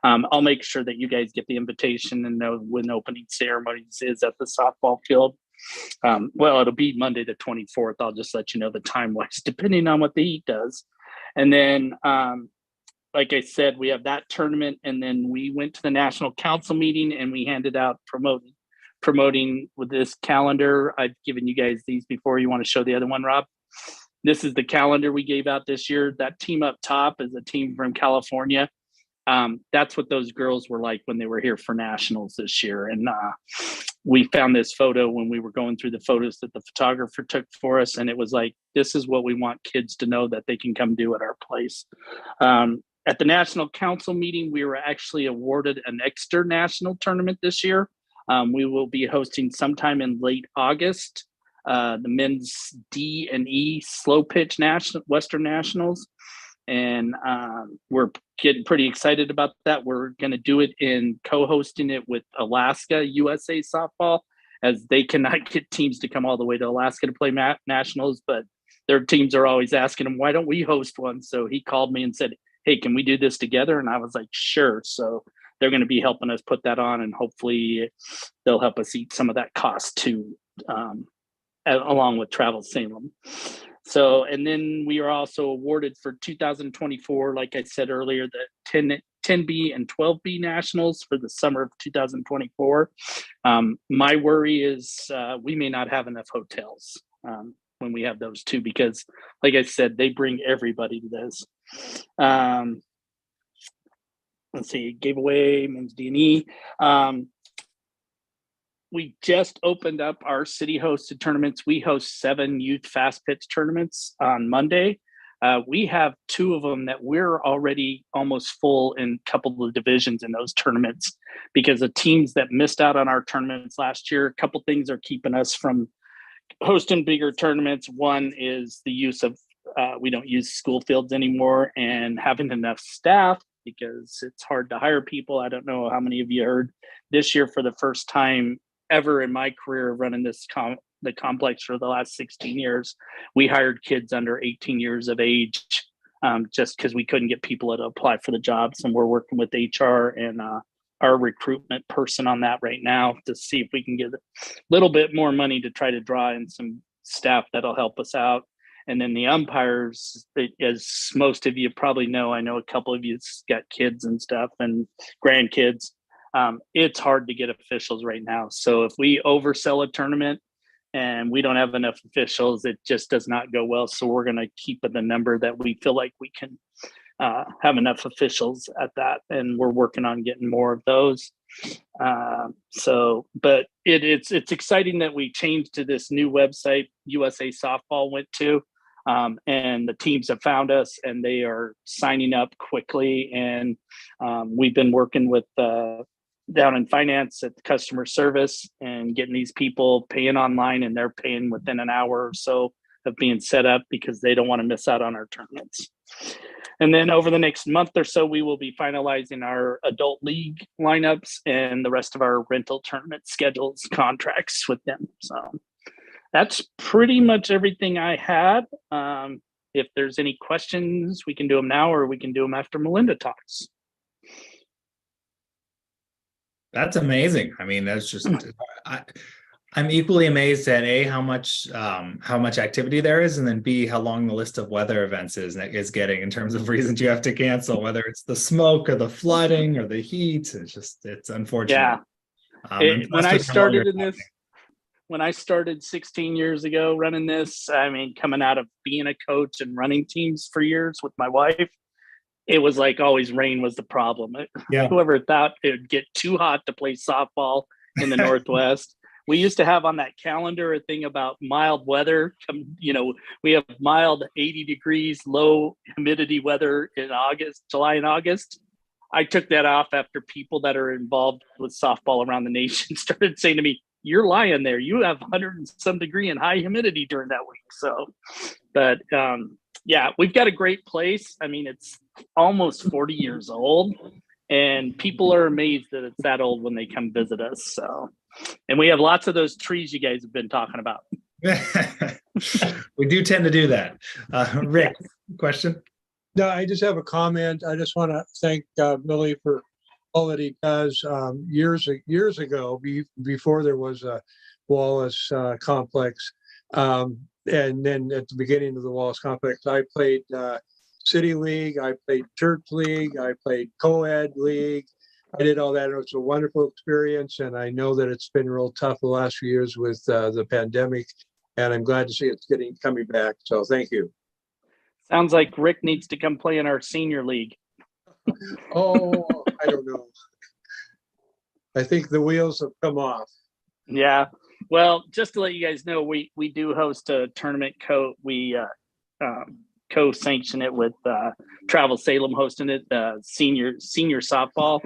K: I'll make sure that you guys get the invitation and know when opening ceremonies is at the softball field. Well, it'll be Monday the 24th. I'll just let you know the time wise, depending on what the heat does. And then, like I said, we have that tournament, and then we went to the National Council meeting and we handed out promoting with this calendar. I've given you guys these before. You want to show the other one, Rob? This is the calendar we gave out this year. That team up top is a team from California. That's what those girls were like when they were here for nationals this year. And we found this photo when we were going through the photos that the photographer took for us. And it was like, this is what we want kids to know that they can come do at our place. At the National Council meeting, we were actually awarded an extra national tournament this year. We will be hosting sometime in late August, the men's D and E slow pitch Western Nationals. And we're getting pretty excited about that. We're going to do it in co-hosting it with Alaska USA Softball, as they cannot get teams to come all the way to Alaska to play nationals, but their teams are always asking them, why don't we host one? So he called me and said, hey, can we do this together? And I was like, sure. So they're going to be helping us put that on, and hopefully they'll help us eat some of that cost too, along with Travel Salem. So, and then we are also awarded for 2024, like I said earlier, the 10B and 12B nationals for the summer of 2024. My worry is we may not have enough hotels when we have those two, because like I said, they bring everybody to this. Let's see, giveaway, men's D&E. We just opened up our city hosted tournaments. We host 7 youth fast pitch tournaments on Monday. We have 2 of them that we're already almost full in a couple of divisions in those tournaments, because the teams that missed out on our tournaments last year, a couple things are keeping us from hosting bigger tournaments. One is the use of, we don't use school fields anymore, and having enough staff, because it's hard to hire people. I don't know how many of you heard this year, for the first time ever in my career of running this the complex for the last 16 years, we hired kids under 18 years of age, just because we couldn't get people to apply for the jobs. And we're working with HR and our recruitment person on that right now to see if we can get a little bit more money to try to draw in some staff that'll help us out. And then the umpires, as most of you probably know, I know a couple of you got kids and stuff and grandkids. It's hard to get officials right now. So if we oversell a tournament and we don't have enough officials, it just does not go well. So we're going to keep at the number that we feel like we can have enough officials at that. And we're working on getting more of those. But it's exciting that we changed to this new website USA Softball went to. And the teams have found us and they are signing up quickly. And we've been working with down in finance at customer service and getting these people paying online, and they're paying within an hour or so of being set up, because they don't want to miss out on our tournaments. And then over the next month or so, we will be finalizing our adult league lineups and the rest of our rental tournament schedules, contracts with them. So that's pretty much everything I had. If there's any questions, we can do them now, or we can do them after Melinda talks.
B: That's amazing. I mean, that's just, I'm equally amazed at A, how much activity there is, and then B, how long the list of weather events is getting in terms of reasons you have to cancel, whether it's the smoke or the flooding or the heat. It's unfortunate.
K: Yeah. When I started 16 years ago running this, I mean, coming out of being a coach and running teams for years with my wife, it was like always rain was the problem.
B: Yeah.
K: Whoever thought it would get too hot to play softball in the Northwest. We used to have on that calendar a thing about mild weather. You know, we have mild 80 degrees, low humidity weather in August, July and August. I took that off after people that are involved with softball around the nation started saying to me, "You're lying there. You have 100 and some degree and high humidity during that week." So, but yeah, we've got a great place. I mean, it's almost 40 years old, and people are amazed that it's that old when they come visit us. So, and we have lots of those trees you guys have been talking about.
B: We do tend to do that. Rick, question?
J: No, I just have a comment. I just want to thank Millie for all that he does. Years ago, before there was a Wallace complex, and then at the beginning of the Wallace complex, I played City League, I played Church League, I played Co-ed League. I did all that. It was a wonderful experience, and I know that it's been real tough the last few years with the pandemic, and I'm glad to see it's coming back. So thank you.
K: Sounds like Rick needs to come play in our senior league.
J: Oh, I don't know. I think the wheels have come off.
K: Yeah. Well, just to let you guys know, we do host a tournament. We co-sanction it with Travel Salem hosting it, senior softball,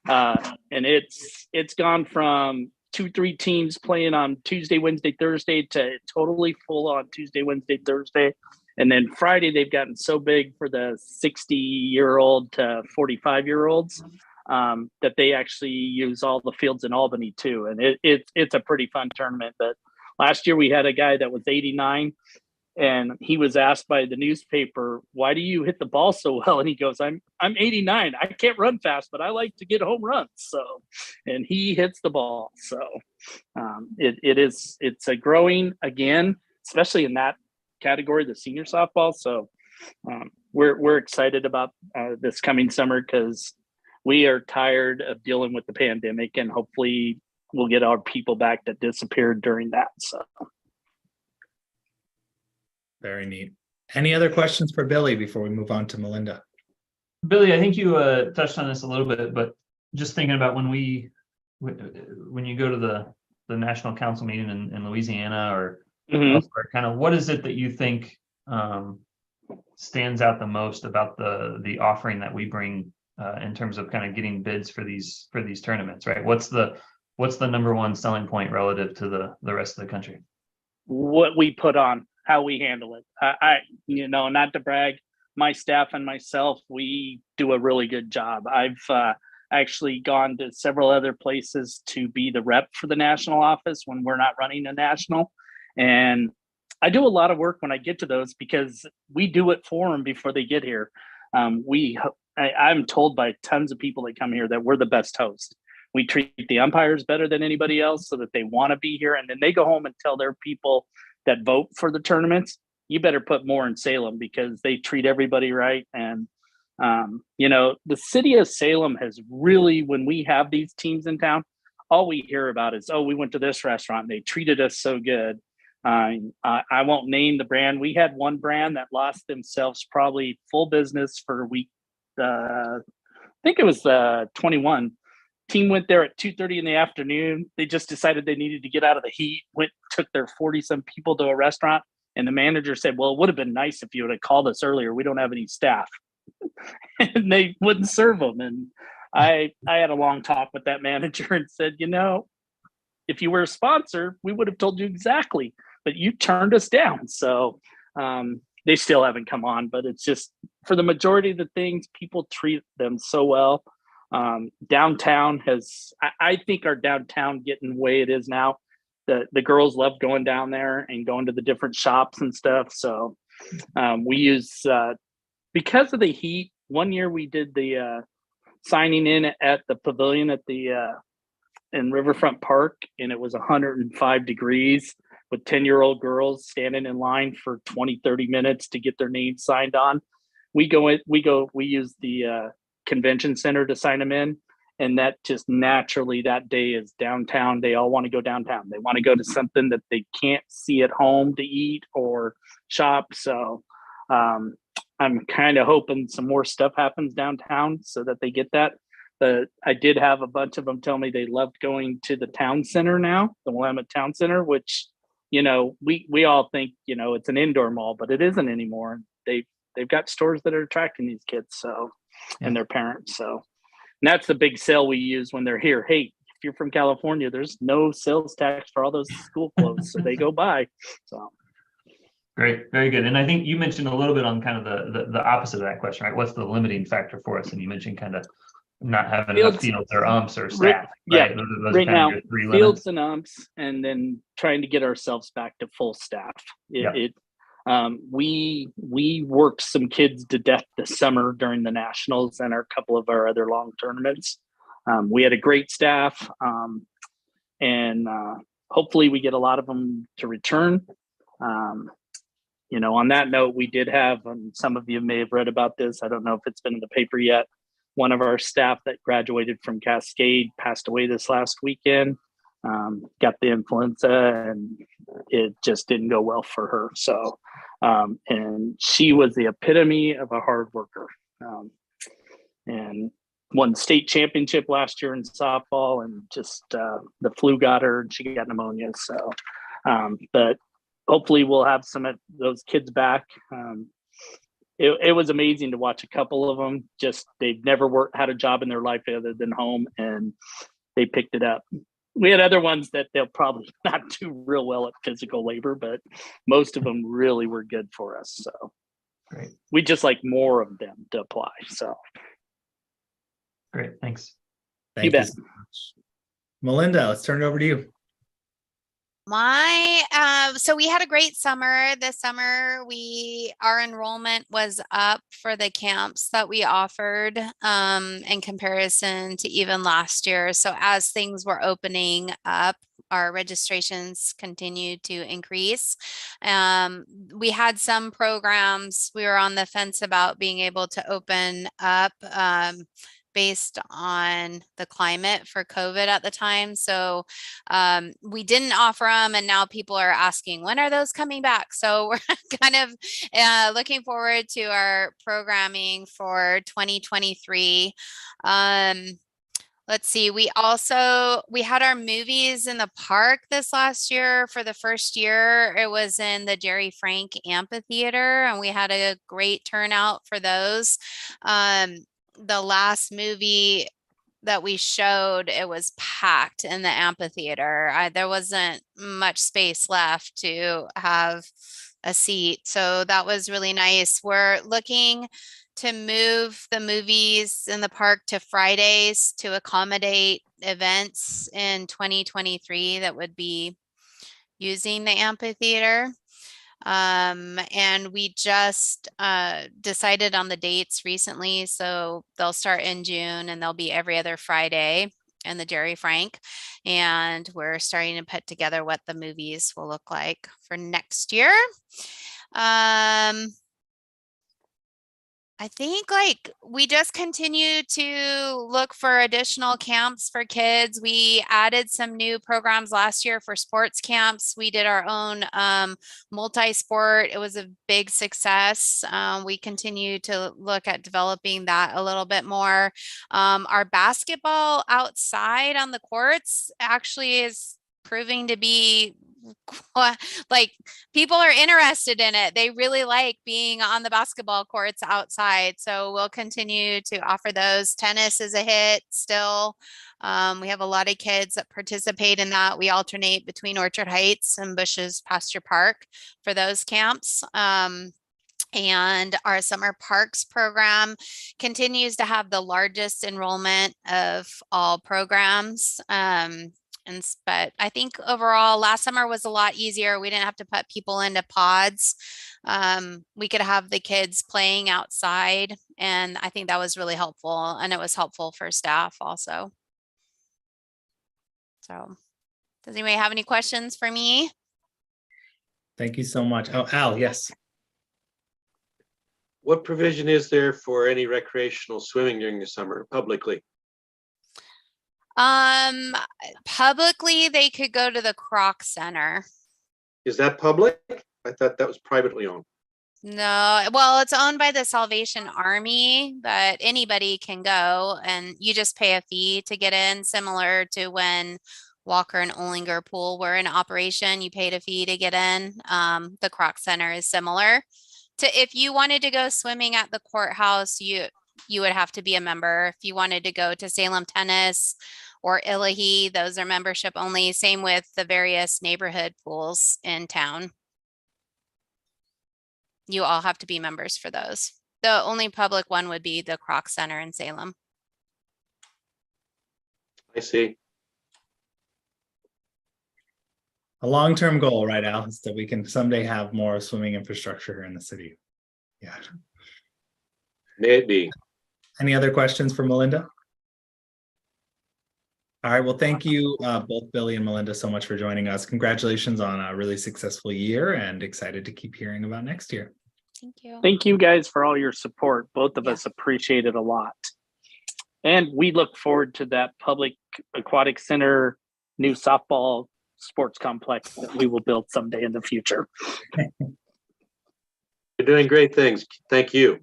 K: and it's gone from 2-3 teams playing on Tuesday, Wednesday, Thursday to totally full on Tuesday, Wednesday, Thursday. And then Friday, they've gotten so big for the 60-year-old to 45-year-olds that they actually use all the fields in Albany too. And it's a pretty fun tournament. But last year we had a guy that was 89. And he was asked by the newspaper, "Why do you hit the ball so well?" And he goes, I'm 89. I can't run fast, but I like to get home runs." So, and he hits the ball. So it's a growing again, especially in that category, the senior softball. So we're excited about this coming summer because we are tired of dealing with the pandemic, and hopefully we'll get our people back that disappeared during that. So.
B: Very neat. Any other questions for Billy before we move on to Melinda?
I: Billy, I think you touched on this a little bit, but just thinking about when you go to the national council meeting in Louisiana or elsewhere, kind of what is it that you think stands out the most about the offering that we bring in terms of kind of getting bids for these tournaments, right? What's the number one selling point relative to the rest of the country?
K: What we put on, how we handle it. I not to brag, my staff and myself, we do a really good job. I've actually gone to several other places to be the rep for the national office when we're not running a national. And I do a lot of work when I get to those because we do it for them before they get here. I'm told by tons of people that come here that we're the best host. We treat the umpires better than anybody else so that they want to be here. And then they go home and tell their people that vote for the tournaments, you better put more in Salem because they treat everybody right. And, the city of Salem has really, when we have these teams in town, all we hear about is, oh, we went to this restaurant and they treated us so good. I won't name the brand. We had one brand that lost themselves probably full business for a week. I think it was 21. Team went there at 2:30 in the afternoon. They just decided they needed to get out of the heat, took their 40-some people to a restaurant. And the manager said, "Well, it would have been nice if you would have called us earlier. We don't have any staff." And they wouldn't serve them. And I had a long talk with that manager and said, if you were a sponsor, we would have told you exactly, but you turned us down. So they still haven't come on, but it's just for the majority of the things, people treat them so well. Downtown I think our downtown getting the way it is now, the girls love going down there and going to the different shops and stuff. So we use, because of the heat, one year we did the signing in at the pavilion at in Riverfront Park, and it was 105 degrees with 10-year-old girls standing in line for 20-30 minutes to get their names signed on. We use the convention center to sign them in, and that just naturally that day is downtown. They all want to go downtown. They want to go to something that they can't see at home to eat or shop. So I'm kind of hoping some more stuff happens downtown so that they get that. But I did have a bunch of them tell me they loved going to the town center now, the Willamette Town Center, which we all think it's an indoor mall, but it isn't anymore. They've got stores that are attracting these kids, so and their parents. So and that's the big sale we use when they're here. Hey, if you're from California, there's no sales tax for all those school clothes, so they go buy. So
I: great, very good. And I think you mentioned a little bit on kind of the opposite of that question, right? What's the limiting factor for us? And you mentioned kind of not having enough fields or umps or staff.
K: Right?
I: Those
K: right now,
I: fields
K: limits. And umps, and then trying to get ourselves back to full staff. We worked some kids to death this summer during the nationals and a couple of our other long tournaments. We had a great staff, and hopefully we get a lot of them to return. On that note, we did have, some of you may have read about this. I don't know if it's been in the paper yet. One of our staff that graduated from Cascade passed away this last weekend. Got the influenza, and it just didn't go well for her. So, and she was the epitome of a hard worker, and won state championship last year in softball, and just the flu got her and she got pneumonia. So, but hopefully we'll have some of those kids back. It was amazing to watch a couple of them. Just they've never had a job in their life other than home, and they picked it up. We had other ones that they'll probably not do real well at physical labor, but most of them really were good for us. So
I: great.
K: We just like more of them to apply. So
I: great, thanks.
B: Thank you so much. Melinda, let's turn it over to you.
L: So we had a great summer. This summer, our enrollment was up for the camps that we offered in comparison to even last year. So as things were opening up, our registrations continued to increase. We had some programs, we were on the fence about being able to open up based on the climate for COVID at the time. So we didn't offer them, and now people are asking, when are those coming back? So we're kind of looking forward to our programming for 2023. Let's see, we had our movies in the park this last year. For the first year, it was in the Jerry Frank Amphitheater, and we had a great turnout for those. The last movie that we showed, it was packed in the amphitheater. There wasn't much space left to have a seat. So that was really nice. We're looking to move the movies in the park to Fridays to accommodate events in 2023 that would be using the amphitheater. And we just decided on the dates recently, so they'll start in June and they'll be every other Friday in the Jerry Frank. And we're starting to put together what the movies will look like for next year. I think we just continue to look for additional camps for kids. We added some new programs last year for sports camps. We did our own multi-sport. It was a big success. We continue to look at developing that a little bit more. Our basketball outside on the courts actually is proving to be people are interested in it. They really like being on the basketball courts outside. So we'll continue to offer those. Tennis is a hit still. We have a lot of kids that participate in that. We alternate between Orchard Heights and Bushes Pasture Park for those camps. And our summer parks program continues to have the largest enrollment of all programs. But I think overall last summer was a lot easier. We didn't have to put people into pods. We could have the kids playing outside, and I think that was really helpful, and it was helpful for staff also. So does anybody have any questions for me?
B: Thank you so much. Oh, Al, yes.
D: What provision is there for any recreational swimming during the summer publicly?
L: Publicly, they could go to the Croc Center.
D: Is that public? I thought that was privately owned.
L: No, well, it's owned by the Salvation Army, but anybody can go, and you just pay a fee to get in, similar to when Walker and Olinger Pool were in operation. You paid a fee to get in. The Croc Center is similar to if you wanted to go swimming at the courthouse, you would have to be a member. If you wanted to go to Salem Tennis or Illahee, those are membership only. Same with the various neighborhood pools in town. You all have to be members for those. The only public one would be the Croc Center in Salem.
D: I see.
B: A long-term goal, right, Al, is that we can someday have more swimming infrastructure here in the city. Yeah.
D: May it be.
B: Any other questions for Melinda? All right, well, thank you both Billy and Melinda so much for joining us. Congratulations on a really successful year, and excited to keep hearing about next year.
L: Thank you.
K: Thank you guys for all your support. Both of us appreciate it a lot. And we look forward to that public aquatic center, new softball sports complex that we will build someday in the future.
D: You're doing great things. Thank you.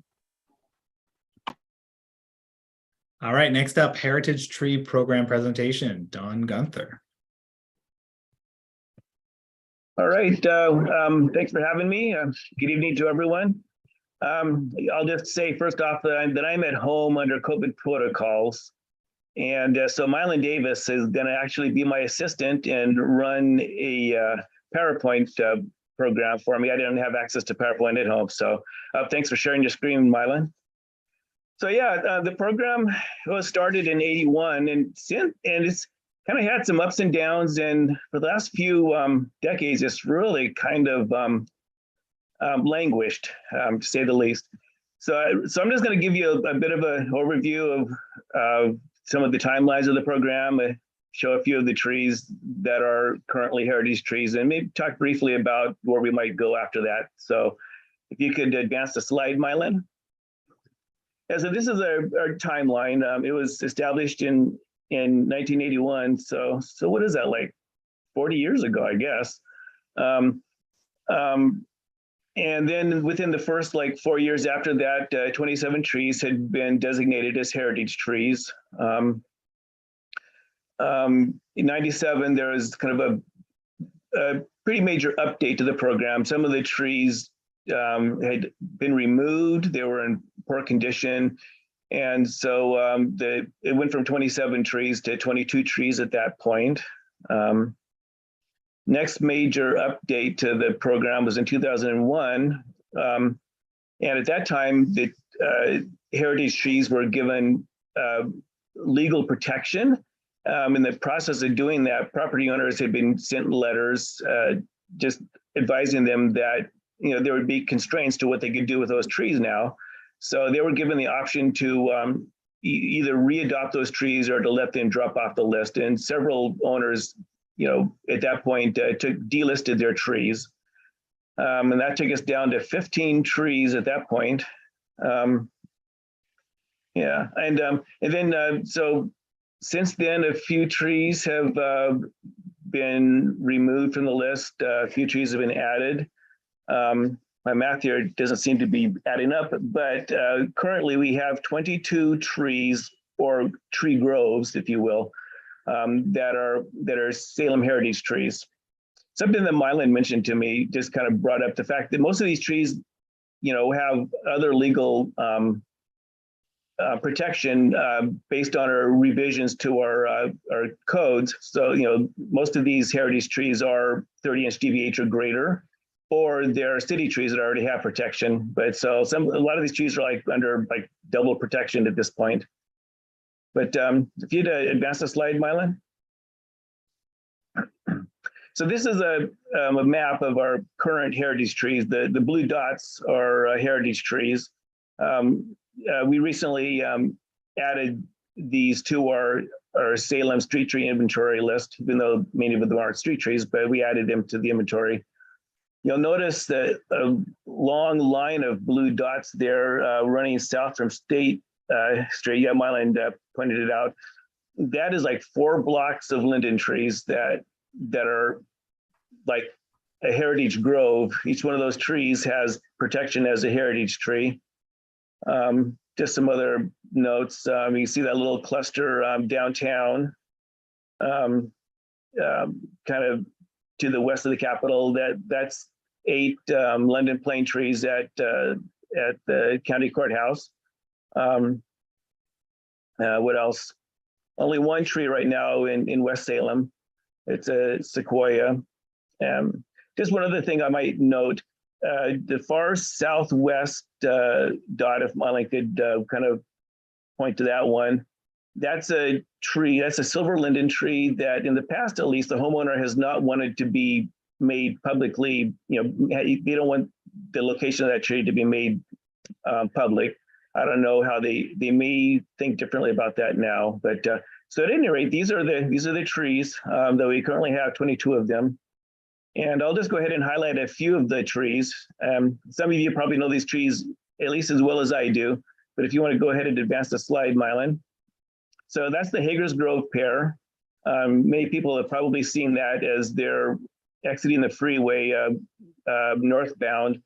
B: All right, next up, Heritage Tree Program presentation, Don Gunther.
M: All right, thanks for having me. Good evening to everyone. I'll just say first off that I'm at home under COVID protocols. And so Mylan Davis is gonna actually be my assistant and run a PowerPoint program for me. I didn't have access to PowerPoint at home. So thanks for sharing your screen, Mylan. So yeah, the program was started in '81 and it's kind of had some ups and downs, and for the last few decades, it's really kind of languished, to say the least. So I'm just going to give you a bit of an overview of some of the timelines of the program, show a few of the trees that are currently heritage trees, and maybe talk briefly about where we might go after that. So if you could advance the slide, Mylan. Yeah, so this is our timeline. It was established in 1981. So what is that, like 40 years ago, I guess. And then within the first like 4 years after that, 27 trees had been designated as heritage trees. In 97, there was kind of a pretty major update to the program. Some of the trees had been removed, they were in poor condition. And so it went from 27 trees to 22 trees at that point. Next major update to the program was in 2001. And at that time, the heritage trees were given legal protection. In the process of doing that, property owners had been sent letters just advising them that there would be constraints to what they could do with those trees now. So they were given the option to either readopt those trees or to let them drop off the list. And several owners, at that point, delisted their trees. And that took us down to 15 trees at that point. Yeah, and then so since then, a few trees have been removed from the list. A few trees have been added. My math here doesn't seem to be adding up, but currently we have 22 trees, or tree groves, if you will, that are Salem heritage trees. Something that Mylan mentioned to me just kind of brought up the fact that most of these trees, have other legal protection based on our revisions to our codes. So, most of these heritage trees are 30-inch DVH or greater, or they're city trees that already have protection. But so a lot of these trees are under double protection at this point. But if you'd advance the slide, Mylan. So this is a map of our current heritage trees. The blue dots are heritage trees. We recently added these to our Salem street tree inventory list, even though many of them aren't street trees, but we added them to the inventory. You'll notice that a long line of blue dots there running south from State Street. Yeah, Mylan pointed it out. That is like 4 blocks of linden trees that are like a heritage grove. Each one of those trees has protection as a heritage tree. Just some other notes. You see that little cluster downtown, kind of to the west of the Capitol. That's 8 London plane trees at the county courthouse. What else? Only 1 tree right now in West Salem. It's a sequoia. Just one other thing I might note. The far southwest dot, if Mylan could kind of point to that one, that's a tree, that's a silver linden tree that in the past, at least, the homeowner has not wanted to be made publicly, they don't want the location of that tree to be made public. I don't know how they may think differently about that now, but so at any rate, these are the trees that we currently have 22 of them. And I'll just go ahead and highlight a few of the trees. Some of you probably know these trees at least as well as I do, but if you want to go ahead and advance the slide, Mylan. So that's the Hager's Grove pear. Many people have probably seen that as they're exiting the freeway northbound.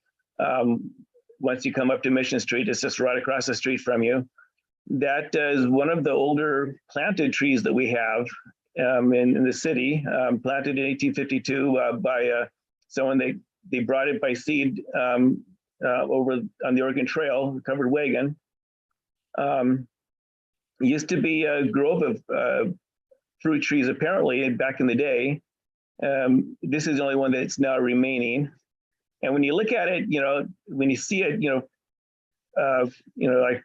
M: Once you come up to Mission Street, it's just right across the street from you. That is one of the older planted trees that we have in the city, planted in 1852 by someone. They brought it by seed over on the Oregon Trail, covered wagon. It used to be a grove of fruit trees, apparently, back in the day. This is the only one that's now remaining. And when you look at it, when you see it, like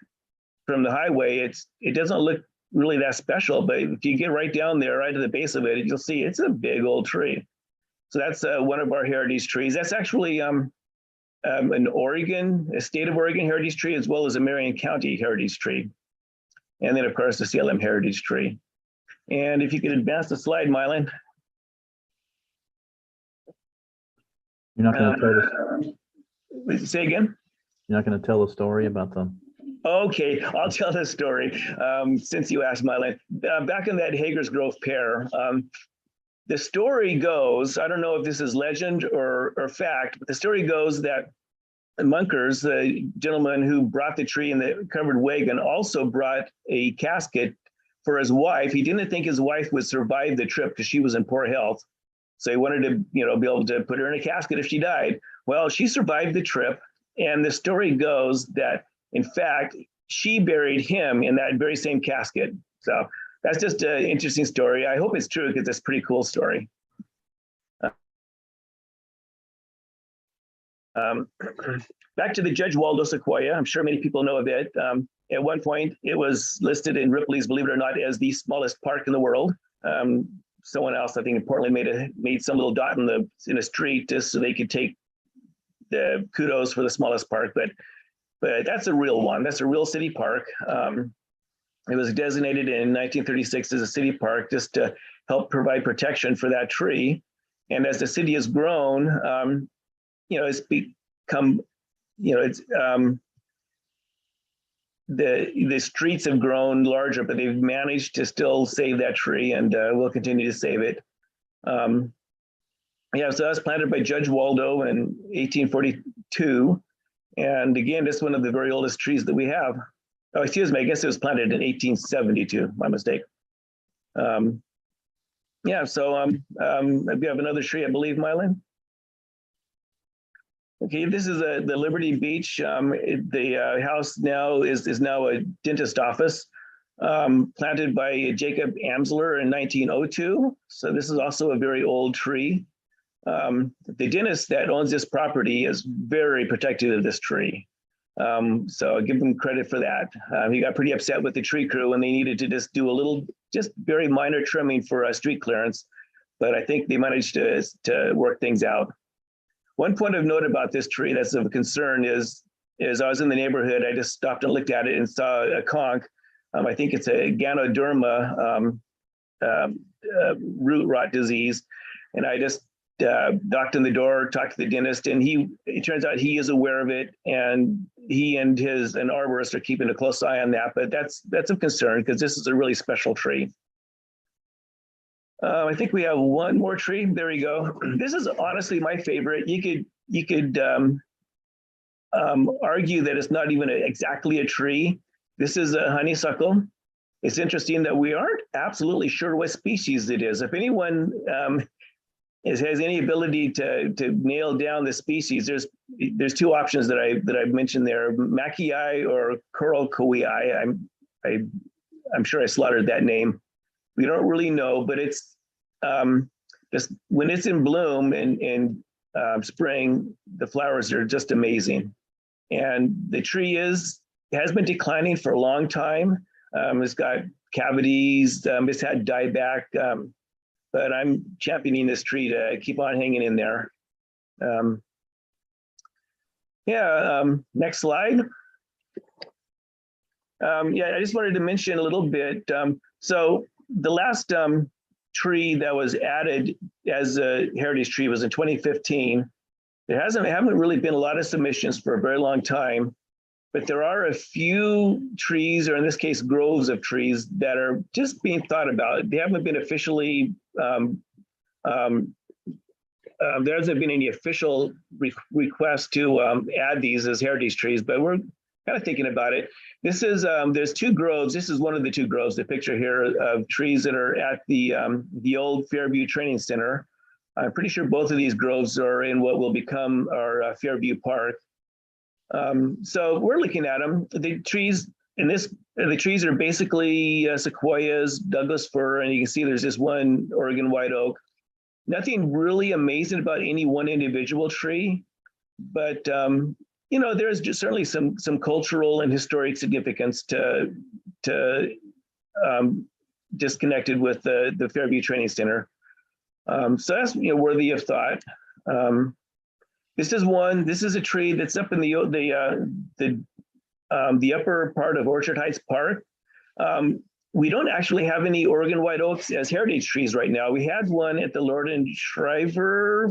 M: from the highway, it doesn't look really that special, but if you get right down there, right to the base of it, you'll see it's a big old tree. So that's one of our heritage trees. That's actually an Oregon, a state of Oregon heritage tree, as well as a Marion County heritage tree. And then of course the Salem heritage tree. And if you could advance the slide, Mylan.
N: You're not going to tell us.
M: Say again?
N: You're not going to tell a story about them.
M: Okay, I'll tell this story since you asked, Mylan. Back in that Hager's Grove pear, the story goes, I don't know if this is legend or fact, but the story goes that Munkers, the gentleman who brought the tree in the covered wagon, also brought a casket for his wife. He didn't think his wife would survive the trip because she was in poor health. So he wanted to, be able to put her in a casket if she died. Well, she survived the trip. And the story goes that, in fact, she buried him in that very same casket. So that's just an interesting story. I hope it's true because it's a pretty cool story. Back to the Judge Waldo Sequoia. I'm sure many people know of it. At one point, it was listed in Ripley's, believe it or not, as the smallest park in the world. Someone else, I think, in Portland made some little dot in a street just so they could take the kudos for the smallest park. But that's a real one. That's a real city park. It was designated in 1936 as a city park just to help provide protection for that tree. And as the city has grown, it's become, the streets have grown larger, but they've managed to still save that tree, and we'll continue to save it. So that was planted by Judge Waldo in 1842. And again, it's one of the very oldest trees that we have. Oh, excuse me, I guess it was planted in 1872, my mistake. So we have another tree, I believe, Mylan. Okay, this is the Liberty Beach. The house now is now a dentist office, planted by Jacob Amsler in 1902. So this is also a very old tree. The dentist that owns this property is very protective of this tree. So I give them credit for that. He got pretty upset with the tree crew and they needed to just do a little, just very minor trimming for street clearance. But I think they managed to work things out. One point of note about this tree that's of concern is I was in the neighborhood, I just stopped and looked at it and saw a conch. I think it's a Ganoderma root rot disease. And I just knocked on the door, talked to the dentist, and it turns out he is aware of it, and he and an arborist are keeping a close eye on that. But that's of concern because this is a really special tree. I think we have one more tree. There we go. This is honestly my favorite. You could argue that it's not even exactly a tree. This is a honeysuckle. It's interesting that we aren't absolutely sure what species it is. If anyone has any ability to nail down the species, there's two options that I've mentioned there: Mackii or Coral Kowii. I'm sure I slaughtered that name. We don't really know, but it's just when it's in bloom in spring, the flowers are just amazing. And the tree has been declining for a long time. It's got cavities, it's had dieback, but I'm championing this tree to keep on hanging in there. Next slide. I just wanted to mention a little bit. So the last tree that was added as a heritage tree was in 2015. There haven't really been a lot of submissions for a very long time, but there are a few trees, or in this case, groves of trees that are just being thought about. They haven't been officially, there hasn't been any official request to add these as heritage trees, but we're kind of thinking about it. This is, there's two groves. This is one of the two groves, the picture here of trees that are at the old Fairview Training Center. I'm pretty sure both of these groves are in what will become our Fairview Park. So we're looking at them. The trees the trees are basically sequoias, Douglas fir, and you can see there's this one Oregon white oak. Nothing really amazing about any one individual tree, but there's just certainly some cultural and historic significance to disconnected with the Fairview Training Center. So that's worthy of thought. This is a tree that's up in the upper part of Orchard Heights Park. We don't actually have any Oregon white oaks as heritage trees right now. We had one at the Lord and Shriver.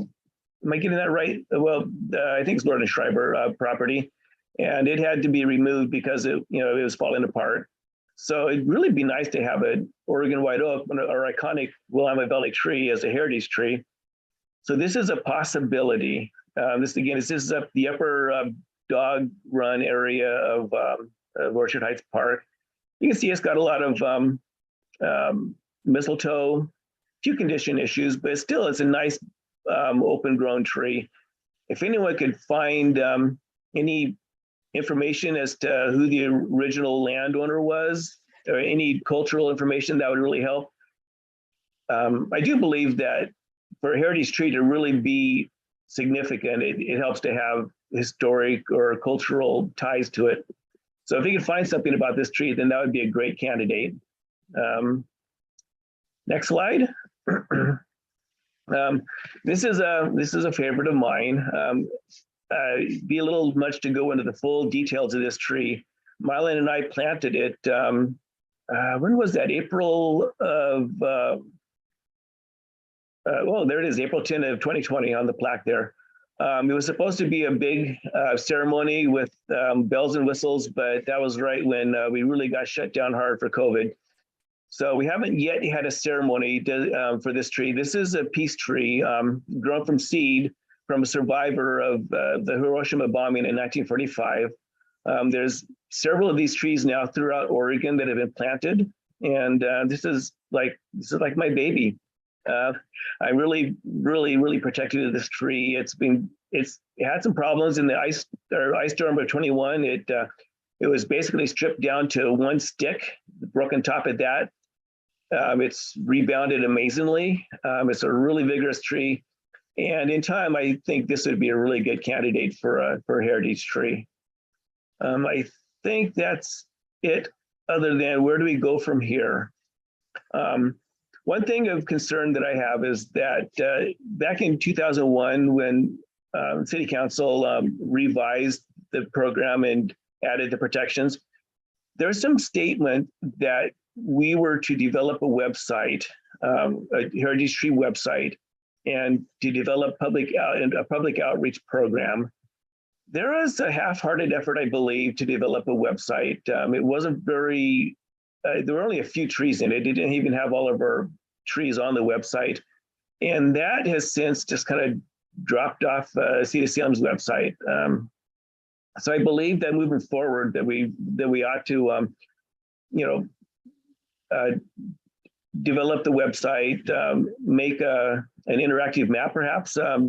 M: Am I getting that right? Well, I think it's Lord and Shriver property, and it had to be removed because it was falling apart. So it'd really be nice to have an Oregon white oak, our iconic Willamette Valley tree, as a heritage tree. So this is a possibility. This is up the upper dog run area of Orchard Heights Park. You can see it's got a lot of mistletoe, few condition issues, but still it's a nice open grown tree. If anyone could find any information as to who the original landowner was, or any cultural information, that would really help. I do believe that for a heritage tree to really be significant, it helps to have historic or cultural ties to it. So if you can find something about this tree, then that would be a great candidate. Next slide. This is a favorite of mine. It'd be a little much to go into the full details of this tree. Mylan and I planted it. When was that? April of, well, there it is, April 10 of 2020 on the plaque there. It was supposed to be a big ceremony with bells and whistles, but that was right when we really got shut down hard for COVID. So we haven't yet had a ceremony for this tree. This is a peace tree grown from seed from a survivor of the Hiroshima bombing in 1945. There's several of these trees now throughout Oregon that have been planted, and this is like my baby. I really protected this tree. It had some problems in the ice storm of 21. It was basically stripped down to one stick, the broken top of that. It's rebounded amazingly. It's a really vigorous tree. And in time, I think this would be a really good candidate for a heritage tree. I think that's it, other than where do we go from here? One thing of concern that I have is that back in 2001, when City Council revised the program and added the protections, there's some statement that we were to develop a website, a heritage tree website, and to develop a public outreach program. There was a half-hearted effort, I believe, to develop a website. It wasn't very, there were only a few trees in it. It didn't even have all of our trees on the website. And that has since just kind of dropped off City of Salem's website. So I believe that moving forward, that we ought to, develop the website, make an interactive map, perhaps. Our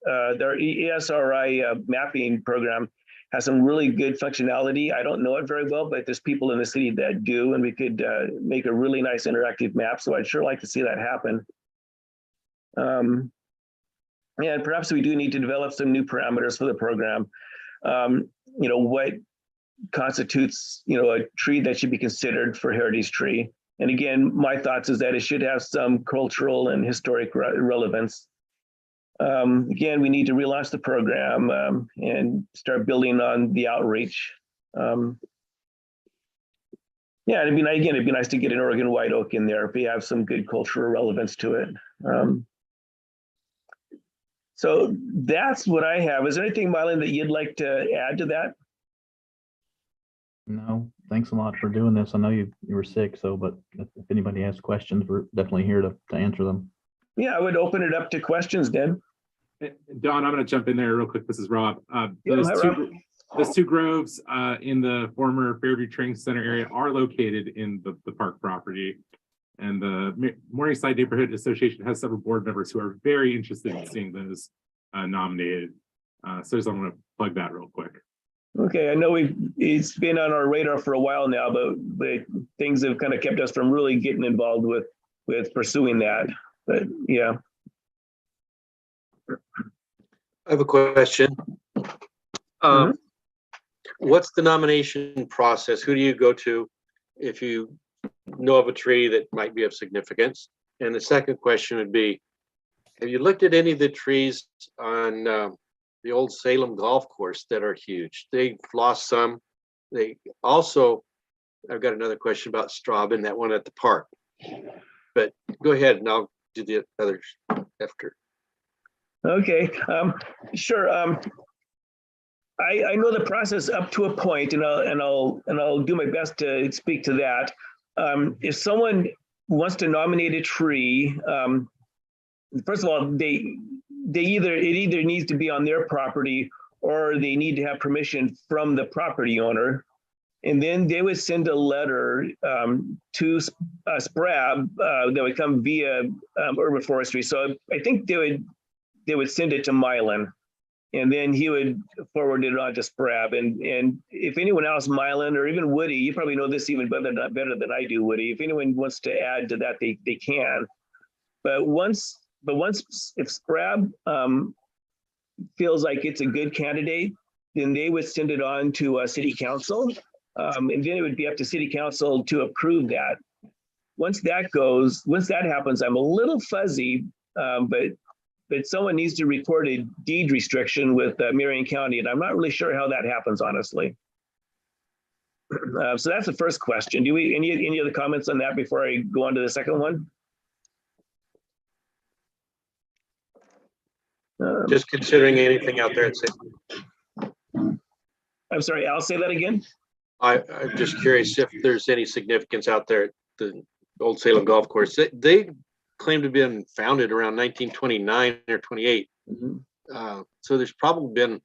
M: ESRI mapping program has some really good functionality. I don't know it very well, but there's people in the city that do, and we could make a really nice interactive map. So I'd sure like to see that happen. And perhaps we do need to develop some new parameters for the program. What constitutes, a tree that should be considered for heritage tree. And again, my thoughts is that it should have some cultural and historic relevance. Again, we need to relaunch the program and start building on the outreach. Yeah, it'd be nice to get an Oregon white oak in there if we have some good cultural relevance to it. So that's what I have. Is there anything, Mylan, that you'd like to add to that?
N: No, thanks a lot for doing this. I know you were sick, but if anybody has questions, we're definitely here to answer them.
M: Yeah, I would open it up to questions, then.
C: Don, I'm going to jump in there real quick. This is Rob.
M: Rob.
C: Those two groves in the former Fairview Training Center area are located in the park property. And the Morningside Neighborhood Association has several board members who are very interested in seeing those nominated. So I just want to plug that real quick.
M: Okay, I know it's been on our radar for a while now, but things have kind of kept us from really getting involved with pursuing that. But yeah.
D: I have a question. what's the nomination process? Who do you go to if you know of a tree that might be of significance? And the second question would be, have you looked at any of the trees on the old Salem golf course that are huge? They've lost some. They also, I've got another question about straw and that one at the park. But go ahead and I'll do the others after.
M: Okay, sure. I know the process up to a point, and I'll do my best to speak to that. If someone wants to nominate a tree, first of all, it either needs to be on their property or they need to have permission from the property owner. And then they would send a letter to SPRAB that would come via urban forestry. So I think they would send it to Mylan, and then he would forward it on to SPRAB. And if anyone else, Mylan or even Woody, you probably know this even better than I do, Woody. If anyone wants to add to that, they can. But if SPRAB feels like it's a good candidate, then they would send it on to City Council. And then it would be up to City Council to approve that. Once that happens, I'm a little fuzzy, but someone needs to record a deed restriction with Marion County, and I'm not really sure how that happens, honestly. So that's the first question. Do we any other comments on that before I go on to the second one?
D: Just considering anything out there.
M: I'm sorry, I'll say that again.
D: I'm just curious if there's any significance out there at the old Salem golf course. They claim to have been founded around 1929 or 28.
M: Mm-hmm.
D: So there's probably been,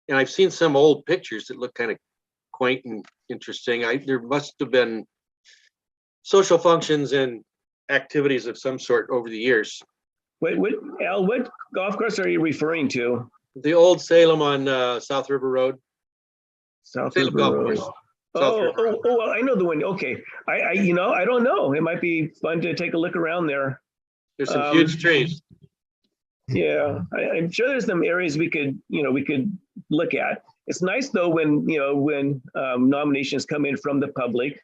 D: and I've seen some old pictures that look kind of quaint and interesting. There must have been social functions and activities of some sort over the years.
M: Al, what golf course are you referring to?
D: The old Salem on South River Road.
M: South
D: Salem
M: River
D: golf
M: Road.
D: course.
M: Oh, I know the one. Okay. I don't know. It might be fun to take a look around there.
D: There's some huge trees.
M: Yeah, I'm sure there's some areas we could look at. It's nice though when nominations come in from the public,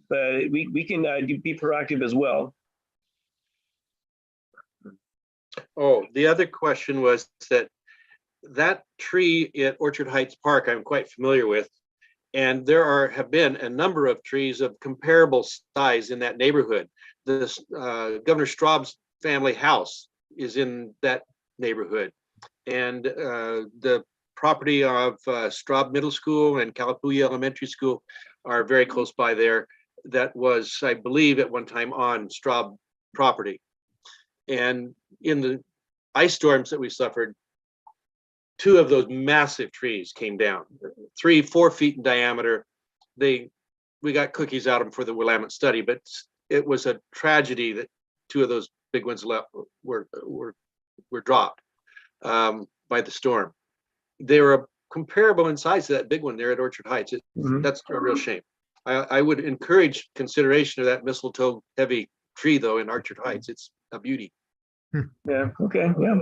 M: but we can be proactive as well.
D: Oh, the other question was that tree at Orchard Heights Park I'm quite familiar with. And there have been a number of trees of comparable size in that neighborhood. This Governor Straub's family house is in that neighborhood. And the property of Straub Middle School and Calapooya Elementary School are very close by there. That was, I believe, at one time on Straub property. And in the ice storms that we suffered, 2 of those massive trees came down, 3-4 feet in diameter. We got cookies out of them for the Willamette study, but it was a tragedy that 2 of those big ones were dropped by the storm. They were comparable in size to that big one there at Orchard Heights. That's a real shame. I would encourage consideration of that mistletoe heavy tree though in Orchard Heights. It's a beauty.
M: Yeah. Okay. Yeah.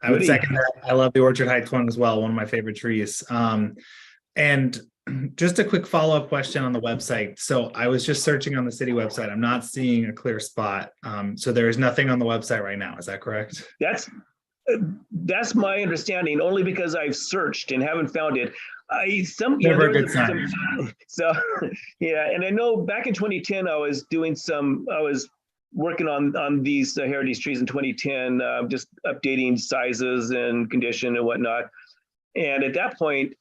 B: I would second that. I love the Orchard Heights one as well. One of my favorite trees. And just a quick follow-up question on the website. So I was just searching on the city website. I'm not seeing a clear spot. So there is nothing on the website right now. Is that correct?
M: That's my understanding, only because I've searched and haven't found it.
B: Never a good sign.
M: So yeah, and I know back in 2010, I was working on these heritage trees in 2010, just updating sizes and condition and whatnot. And at that point,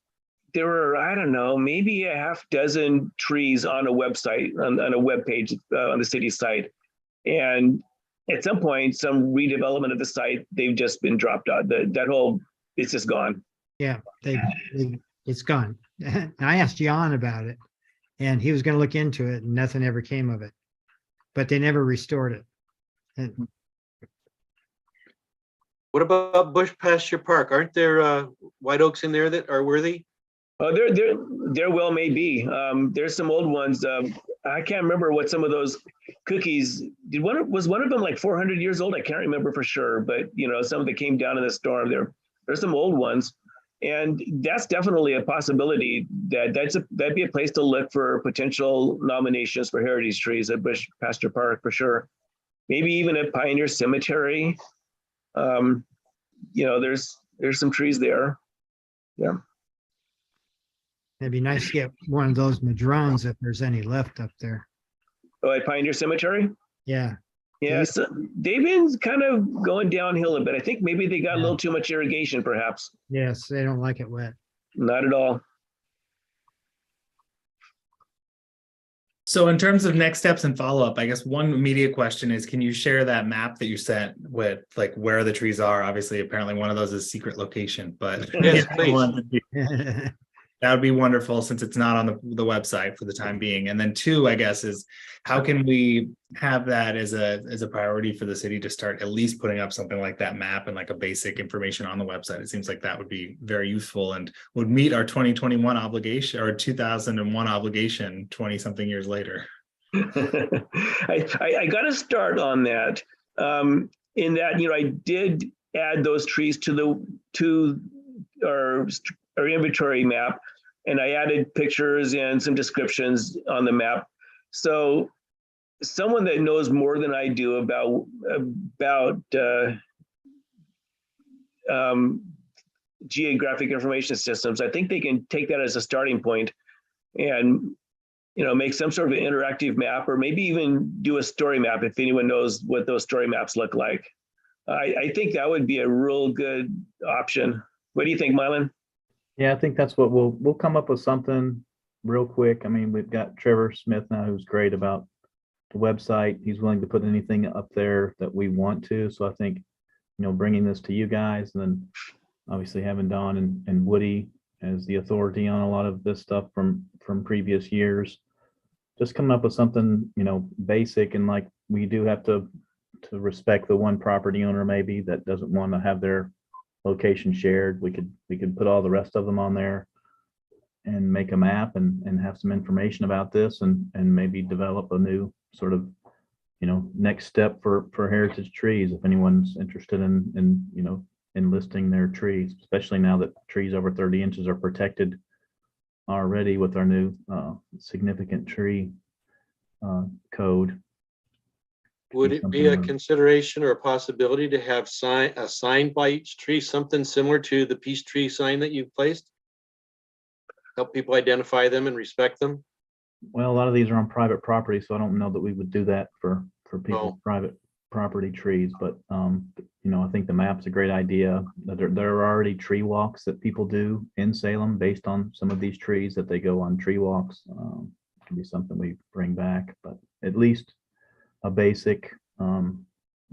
M: there were, I don't know, maybe a half dozen trees on a website, on a web page on the city site. And at some point, some redevelopment of the site, they've just been dropped out. It's just gone.
G: Yeah, it's gone. I asked John about it, and he was going to look into it, and nothing ever came of it. But they never restored it. And
D: what about Bush Pasture Park? Aren't there white oaks in there that are worthy?
M: Oh, there well may be. There's some old ones. I can't remember what some of those cookies. Was one of them like 400 years old? I can't remember for sure. But some of them came down in the storm. There's some old ones. And that's definitely a possibility. That'd be a place to look for potential nominations for heritage trees at Bush Pasture Park for sure. Maybe even at Pioneer Cemetery. There's some trees there. Yeah.
G: It'd be nice to get one of those madrones if there's any left up there.
M: Oh, at Pioneer Cemetery?
G: Yeah.
M: Yes, they've been kind of going downhill a bit. I think maybe they got a little too much irrigation, perhaps.
G: Yes, they don't like it wet.
M: Not at all.
B: So in terms of next steps and follow-up, I guess one immediate question is, can you share that map that you sent with like where the trees are? Obviously, apparently one of those is secret location, but
D: Yes, please.
B: that would be wonderful since it's not on the website for the time being. And then two, I guess, is how can we have that as a priority for the city to start at least putting up something like that map and like a basic information on the website? It seems like that would be very useful and would meet our 2021 obligation or 2001 obligation 20 something years later.
M: I got to start on that. In that, I did add those trees to our inventory map, and I added pictures and some descriptions on the map. So someone that knows more than I do about geographic information systems, I think they can take that as a starting point and make some sort of an interactive map, or maybe even do a story map if anyone knows what those story maps look like. I think that would be a real good option. What do you think, Mylan?
N: Yeah, I think that's what we'll come up with something real quick. I mean, we've got Trevor Smith now, who's great about the website. He's willing to put anything up there that we want to. So I think, bringing this to you guys, and then obviously having Don and Woody as the authority on a lot of this stuff from previous years, just coming up with something, basic. And like, we do have to respect the one property owner maybe that doesn't want to have their location shared. We could put all the rest of them on there and make a map and have some information about this and maybe develop a new sort of next step for heritage trees if anyone's interested in listing their trees, especially now that trees over 30 inches are protected already with our new significant tree code.
D: Would it be a consideration or a possibility to have a sign by each tree, something similar to the peace tree sign that you've placed? Help people identify them and respect them?
N: Well, a lot of these are on private property, so I don't know that we would do that for people's private property trees. But I think the map's a great idea. There are already tree walks that people do in Salem based on some of these trees that they go on tree walks. It can be something we bring back, but at least a basic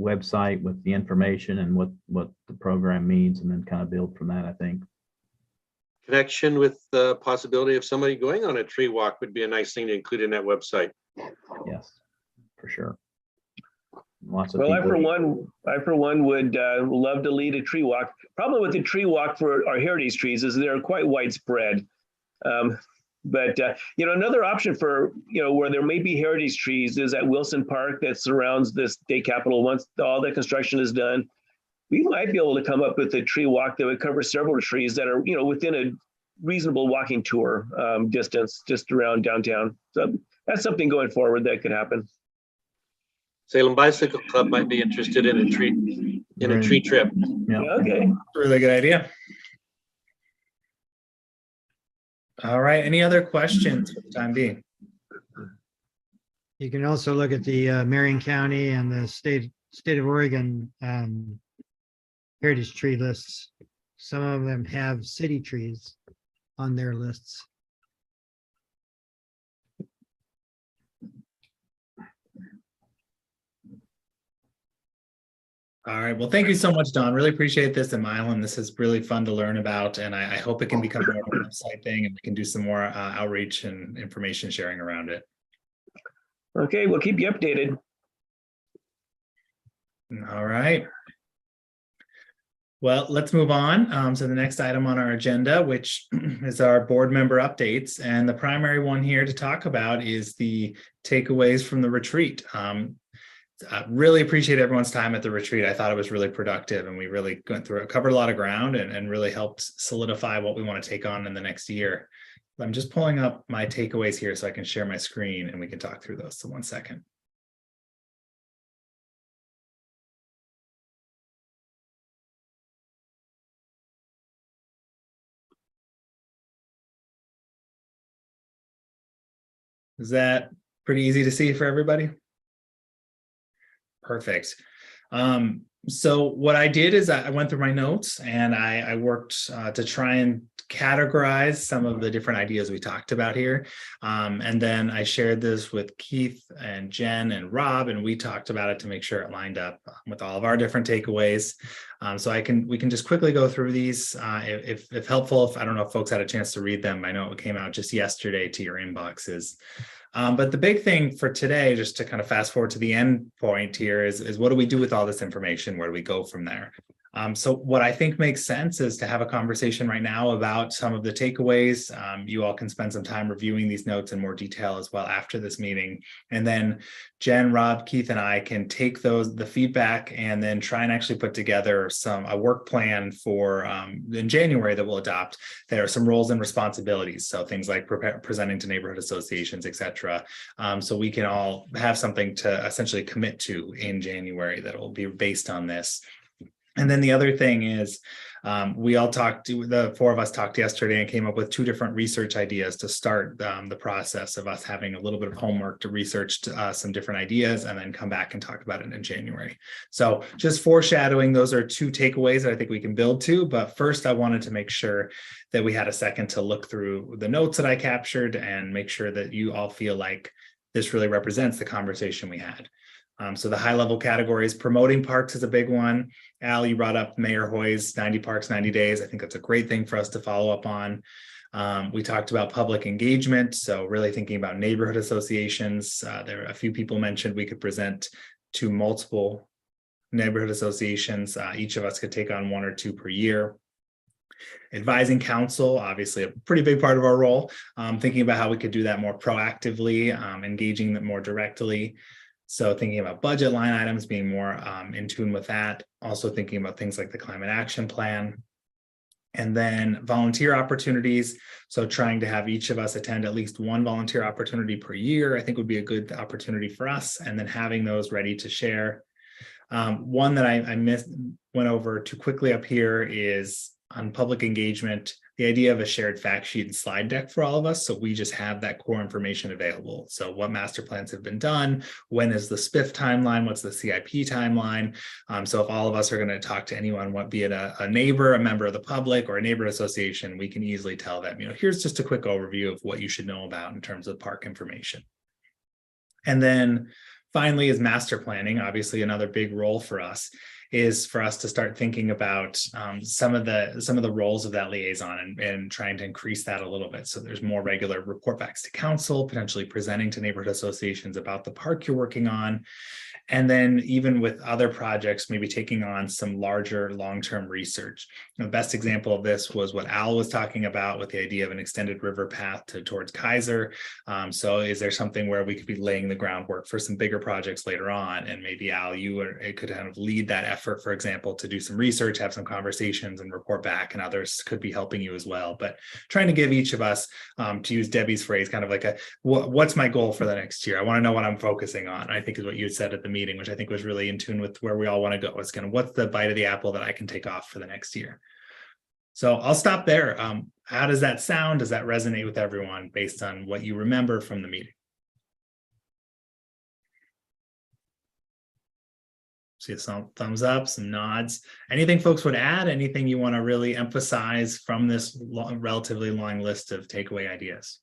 N: website with the information and what the program means, and then kind of build from that, I think.
D: Connection with the possibility of somebody going on a tree walk would be a nice thing to include in that website.
N: Yes, for sure. Lots of
M: Well, I
N: people.
M: for one would love to lead a tree walk. Problem with the tree walk for our heritage trees is they're quite widespread. But another option for where there may be heritage trees is at Wilson Park that surrounds this state capitol. Once all the construction is done, we might be able to come up with a tree walk that would cover several trees that are within a reasonable walking tour distance just around downtown. So that's something going forward that could happen.
D: Salem Bicycle Club might be interested in a tree trip.
N: Yeah.
M: Okay.
B: Really good idea. All right. Any other questions for the time being?
G: You can also look at the Marion County and the state of Oregon heritage tree lists. Some of them have city trees on their lists.
B: All right. Well, thank you so much, Don. Really appreciate this in Mylan. This is really fun to learn about, and I hope it can become more of a website thing, and we can do some more outreach and information sharing around it.
M: Okay, we'll keep you updated.
B: All right. Well, let's move on to the next item on our agenda, which is our board member updates. And the primary one here to talk about is the takeaways from the retreat. Really appreciate everyone's time at the retreat. I thought it was really productive, and we really went through it, covered a lot of ground, and really helped solidify what we want to take on in the next year. I'm just pulling up my takeaways here so I can share my screen and we can talk through those. So 1 second. Is that pretty easy to see for everybody? Perfect. So what I did is I went through my notes and I worked to try and categorize some of the different ideas we talked about here. And then I shared this with Keith and Jen and Rob, and we talked about it to make sure it lined up with all of our different takeaways. So we can just quickly go through these if helpful. If I don't know if folks had a chance to read them. I know it came out just yesterday to your inboxes. But the big thing for today, just to kind of fast forward to the end point here, is what do we do with all this information? Where do we go from there? So what I think makes sense is to have a conversation right now about some of the takeaways. You all can spend some time reviewing these notes in more detail as well after this meeting. And then Jen, Rob, Keith, and I can take the feedback and then try and actually put together a work plan for in January that we'll adopt. There are some roles and responsibilities. So things like presenting to neighborhood associations, et cetera. So we can all have something to essentially commit to in January that will be based on this. And then the other thing is the four of us talked yesterday and came up with 2 different research ideas to start the process of us having a little bit of homework to research some different ideas and then come back and talk about it in January. So just foreshadowing, those are 2 takeaways that I think we can build to. But first, I wanted to make sure that we had a second to look through the notes that I captured and make sure that you all feel like this really represents the conversation we had. So the high level categories, promoting parks is a big one. Al, you brought up Mayor Hoy's 90 Parks, 90 Days. I think that's a great thing for us to follow up on. We talked about public engagement. So really thinking about neighborhood associations. There are a few people mentioned we could present to multiple neighborhood associations. Each of us could take on 1 or 2 per year. Advising council, obviously a pretty big part of our role. Thinking about how we could do that more proactively, engaging them more directly. So thinking about budget line items, being more in tune with that. Also thinking about things like the climate action plan. And then volunteer opportunities. So trying to have each of us attend at least 1 volunteer opportunity per year, I think would be a good opportunity for us. And then having those ready to share. One that I went over too quickly up here is on public engagement, the idea of a shared fact sheet and slide deck for all of us. So we just have that core information available. So what master plans have been done, when is the SPIF timeline, what's the CIP timeline? So if all of us are going to talk to anyone, be it a neighbor, a member of the public, or a neighbor association, we can easily tell them, here's just a quick overview of what you should know about in terms of park information. And then finally is master planning. Obviously, another big role for us is for us to start thinking about some of the roles of that liaison and trying to increase that a little bit. So there's more regular report backs to council, potentially presenting to neighborhood associations about the park you're working on. And then even with other projects, maybe taking on some larger long-term research. The best example of this was what Al was talking about with the idea of an extended river path towards Kaiser. So is there something where we could be laying the groundwork for some bigger projects later on? And maybe Al, it could kind of lead that effort, for example, to do some research, have some conversations and report back, and others could be helping you as well. But trying to give each of us, to use Debbie's phrase, kind of like what's my goal for the next year? I want to know what I'm focusing on, I think is what you said at the meeting, which I think was really in tune with where we all want to go. It's kind of what's the bite of the apple that I can take off for the next year. So I'll stop there. How does that sound? Does that resonate with everyone based on what you remember from the meeting? See some thumbs up, some nods. Anything folks would add? Anything you want to really emphasize from this relatively long list of takeaway ideas?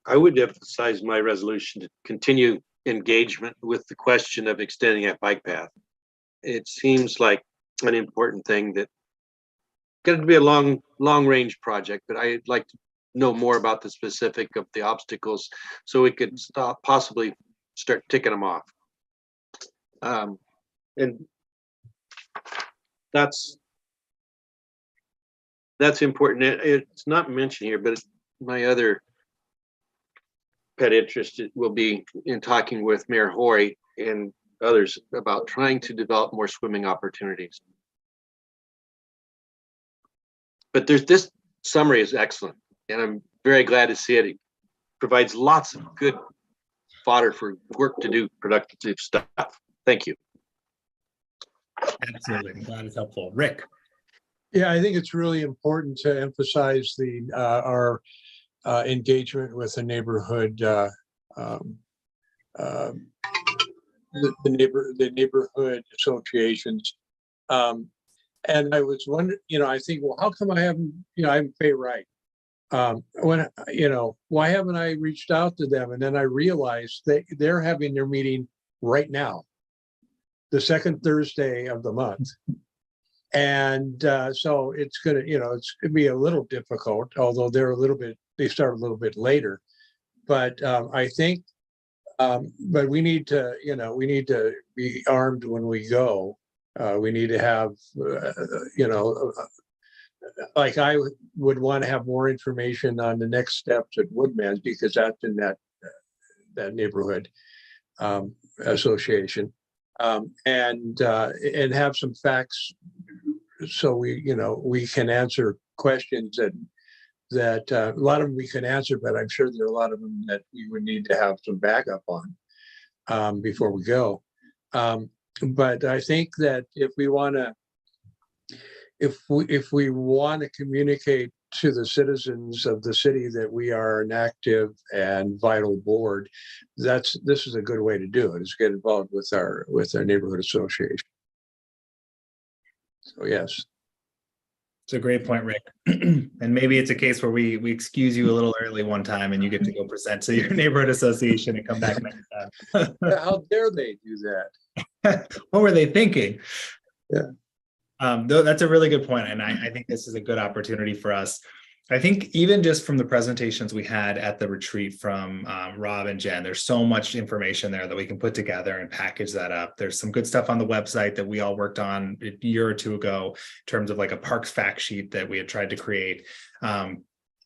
D: I would emphasize my resolution to continue engagement with the question of extending that bike path. It seems like an important thing that going to be a long range project, but I'd like to know more about the specific of the obstacles so we could possibly start ticking them off. And that's important. It's not mentioned here, but my other pet interest will be in talking with Mayor Hoy and others about trying to develop more swimming opportunities. But this summary is excellent, and I'm very glad to see it. It provides lots of good fodder for work to do, productive stuff. Thank you.
B: Absolutely. I'm glad it's helpful. Rick.
J: Yeah, I think it's really important to emphasize our engagement with the neighborhood, the neighborhood associations. And I was wondering, I think, well, how come I haven't, I'm Fay Wright. Why haven't I reached out to them? And then I realized they're having their meeting right now, the second Thursday of the month. And so it's gonna, it's gonna be a little difficult, although they start a little bit later. But I think, but we need to be armed when we go. We need to have, like I would want to have more information on the next steps at Woodman's, because that's in that neighborhood association, and have some facts so we can answer questions that a lot of them we can answer, but I'm sure there are a lot of them that we would need to have some backup on before we go. But I think that if we want to communicate to the citizens of the city that we are an active and vital board, this is a good way to do it, is get involved with our neighborhood association. So yes.
B: It's a great point, Rick. And maybe it's a case where we excuse you a little early one time and you get to go present to your neighborhood association and come back next time.
J: How dare they do that?
B: What were they thinking?
J: Yeah.
B: That's a really good point. And I think this is a good opportunity for us. I think even just from the presentations we had at the retreat from Rob and Jen, there's so much information there that we can put together and package that up. There's some good stuff on the website that we all worked on a year or two ago in terms of like a parks fact sheet that we had tried to create.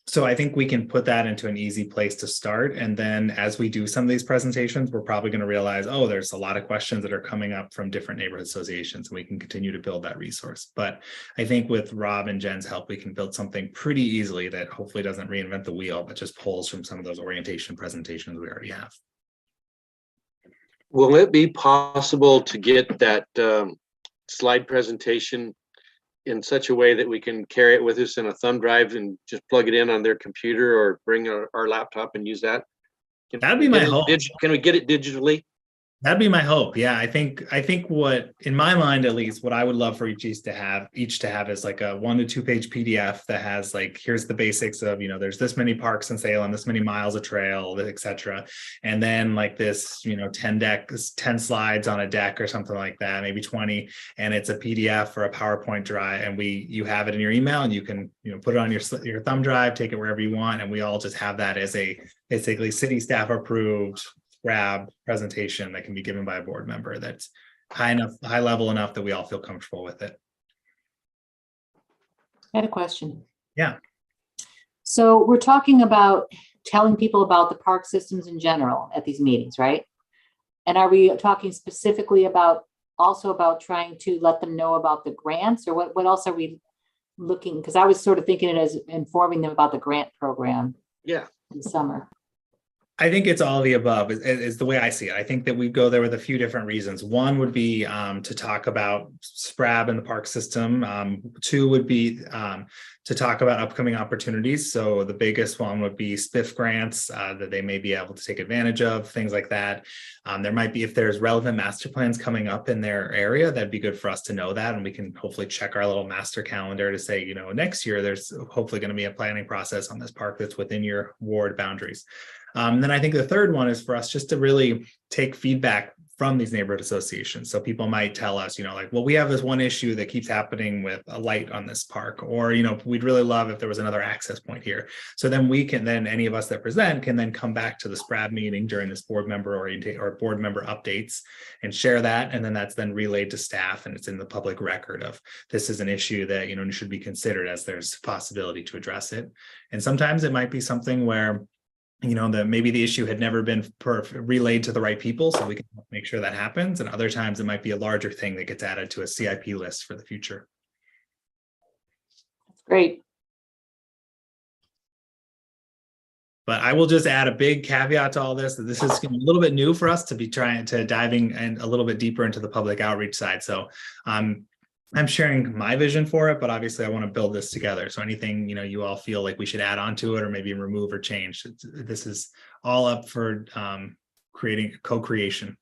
B: So I think we can put that into an easy place to start. And then as we do some of these presentations, we're probably going to realize, oh, there's a lot of questions that are coming up from different neighborhood associations, and we can continue to build that resource. But I think with Rob and Jen's help, we can build something pretty easily that hopefully doesn't reinvent the wheel, but just pulls from some of those orientation presentations we already have.
D: Will it be possible to get that slide presentation in such a way that we can carry it with us in a thumb drive and just plug it in on their computer, or bring our laptop and use that?
B: That'd be my hope.
D: Can we get it digitally?
B: That'd be my hope. Yeah, I think what, in my mind at least, what I would love for each to have is like a 1 to 2 page PDF that has like, here's the basics of, there's this many parks in Salem, this many miles of trail, etc. And then like this, 10 slides on a deck or something like that, maybe 20, and it's a PDF or a PowerPoint drive, and you have it in your email, and you can put it on your thumb drive, take it wherever you want, and we all just have that as a basically city staff approved grab presentation that can be given by a board member that's high level enough that we all feel comfortable with it.
E: I had a question.
B: Yeah.
E: So we're talking about telling people about the park systems in general at these meetings, right? And are we talking specifically also about trying to let them know about the grants, or what else are we looking? Because I was sort of thinking it as informing them about the grant program.
D: Yeah.
E: In the summer.
B: I think it's all of the above is the way I see it. I think that we go there with a few different reasons. One would be to talk about SPRAB and the park system. 2 would be to talk about upcoming opportunities. So the biggest one would be SPIF grants that they may be able to take advantage of, things like that. There might be, if there's relevant master plans coming up in their area, that'd be good for us to know that. And we can hopefully check our little master calendar to say, next year, there's hopefully going to be a planning process on this park that's within your ward boundaries. Then I think the third one is for us just to really take feedback from these neighborhood associations. So people might tell us, like, well, we have this one issue that keeps happening with a light on this park, or, we'd really love if there was another access point here. So then any of us that present can then come back to the SPRAB meeting during this board member board member updates and share that. And then that's then relayed to staff, and it's in the public record of this is an issue that, should be considered as there's possibility to address it. And sometimes it might be something where that maybe the issue had never been relayed to the right people, so we can make sure that happens. And other times it might be a larger thing that gets added to a CIP list for the future.
E: That's great.
B: But I will just add a big caveat to all this, that this is a little bit new for us to be trying to diving and a little bit deeper into the public outreach side. So I'm sharing my vision for it, but obviously I want to build this together. So anything, you all feel like we should add on to it or maybe remove or change, this is all up for creating co-creation.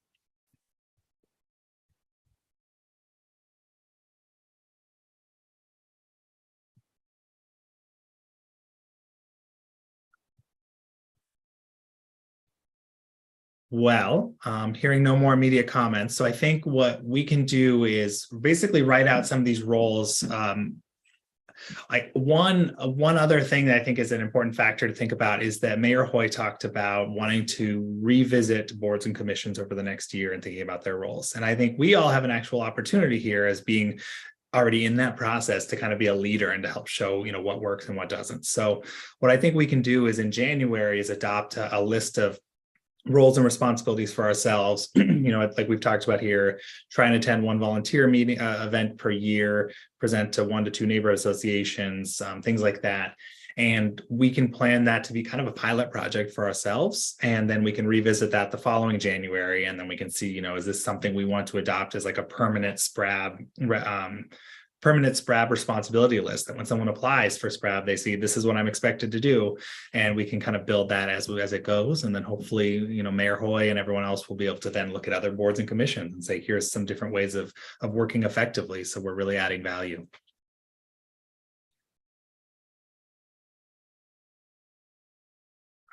B: Well, hearing no more immediate comments. So I think what we can do is basically write out some of these roles. One other thing that I think is an important factor to think about is that Mayor Hoy talked about wanting to revisit boards and commissions over the next year and thinking about their roles. And I think we all have an actual opportunity here as being already in that process to kind of be a leader and to help show, what works and what doesn't. So what I think we can do is in January is adopt a list of roles and responsibilities for ourselves, like we've talked about here, try and attend one volunteer meeting event per year, present to 1 to 2 neighborhood associations, things like that. And we can plan that to be kind of a pilot project for ourselves. And then we can revisit that the following January. And then we can see, is this something we want to adopt as like a permanent SPRAB responsibility list, that when someone applies for SPRAB, they see this is what I'm expected to do, and we can kind of build that as it goes. And then hopefully, Mayor Hoy and everyone else will be able to then look at other boards and commissions and say, here's some different ways of working effectively. So we're really adding value.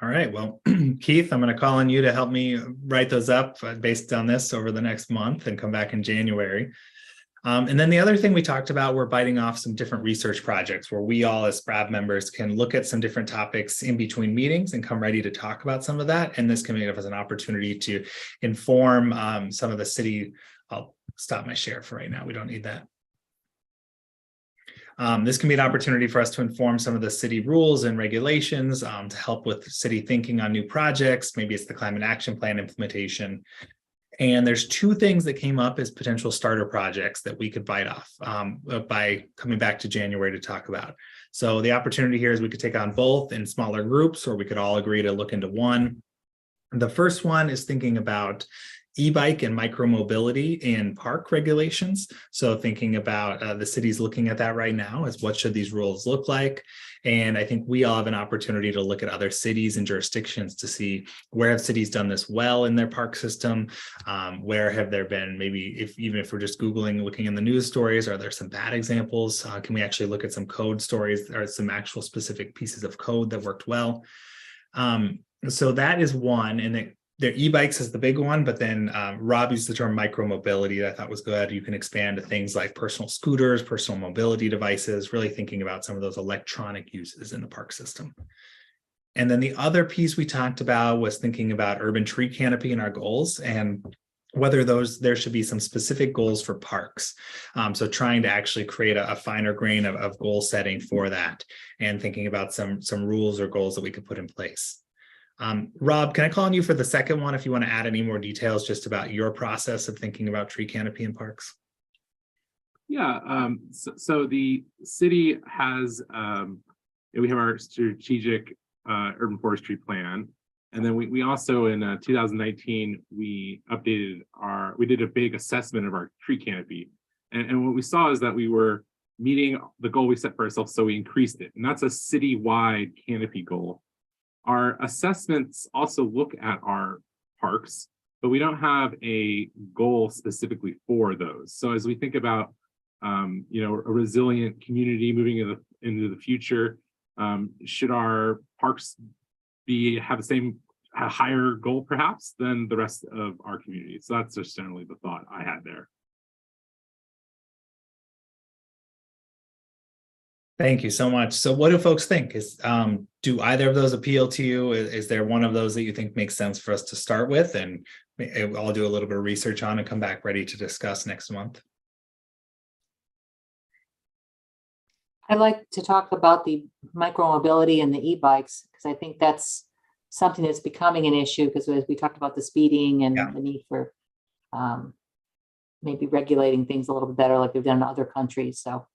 B: All right, well, Keith, I'm going to call on you to help me write those up based on this over the next month and come back in January. And then the other thing we talked about, we're biting off some different research projects where we all as SPRAB members can look at some different topics in between meetings and come ready to talk about some of that. And this can give us an opportunity to inform some of the city. I'll stop my share for right now. We don't need that. This can be an opportunity for us to inform some of the city rules and regulations to help with city thinking on new projects. Maybe it's the climate action plan implementation. And there's 2 things that came up as potential starter projects that we could bite off by coming back to January to talk about. So the opportunity here is we could take on both in smaller groups, or we could all agree to look into one. The first one is thinking about e-bike and micromobility in park regulations. So thinking about the cities looking at that right now is what should these rules look like? And I think we all have an opportunity to look at other cities and jurisdictions to see where have cities done this well in their park system? Where have there been, maybe even if we're just Googling, looking in the news stories, are there some bad examples? Can we actually look at some code stories or some actual specific pieces of code that worked well? So that is one, and their e-bikes is the big one, but then Rob used the term micromobility that I thought was good. You can expand to things like personal scooters, personal mobility devices, really thinking about some of those electronic uses in the park system. And then the other piece we talked about was thinking about urban tree canopy and our goals, and whether there should be some specific goals for parks. So trying to actually create a finer grain of goal setting for that, and thinking about some rules or goals that we could put in place. Rob, can I call on you for the second one if you want to add any more details just about your process of thinking about tree canopy in parks?
C: Yeah, so the city has, we have our strategic urban forestry plan. And then we also in 2019, we did a big assessment of our tree canopy. And what we saw is that we were meeting the goal we set for ourselves, so we increased it. And that's a citywide canopy goal. Our assessments also look at our parks, but we don't have a goal specifically for those. So as we think about, a resilient community moving into the future, should our parks have the same, a higher goal perhaps than the rest of our community? So that's just generally the thought I had there.
B: Thank you so much. So what do folks think? Do either of those appeal to you? Is there one of those that you think makes sense for us to start with? And I'll do a little bit of research on and come back ready to discuss next month.
E: I'd like to talk about the micromobility and the e-bikes, because I think that's something that's becoming an issue, because as we talked about the speeding and
B: Yeah.
E: the need for maybe regulating things a little bit better like we've done in other countries. So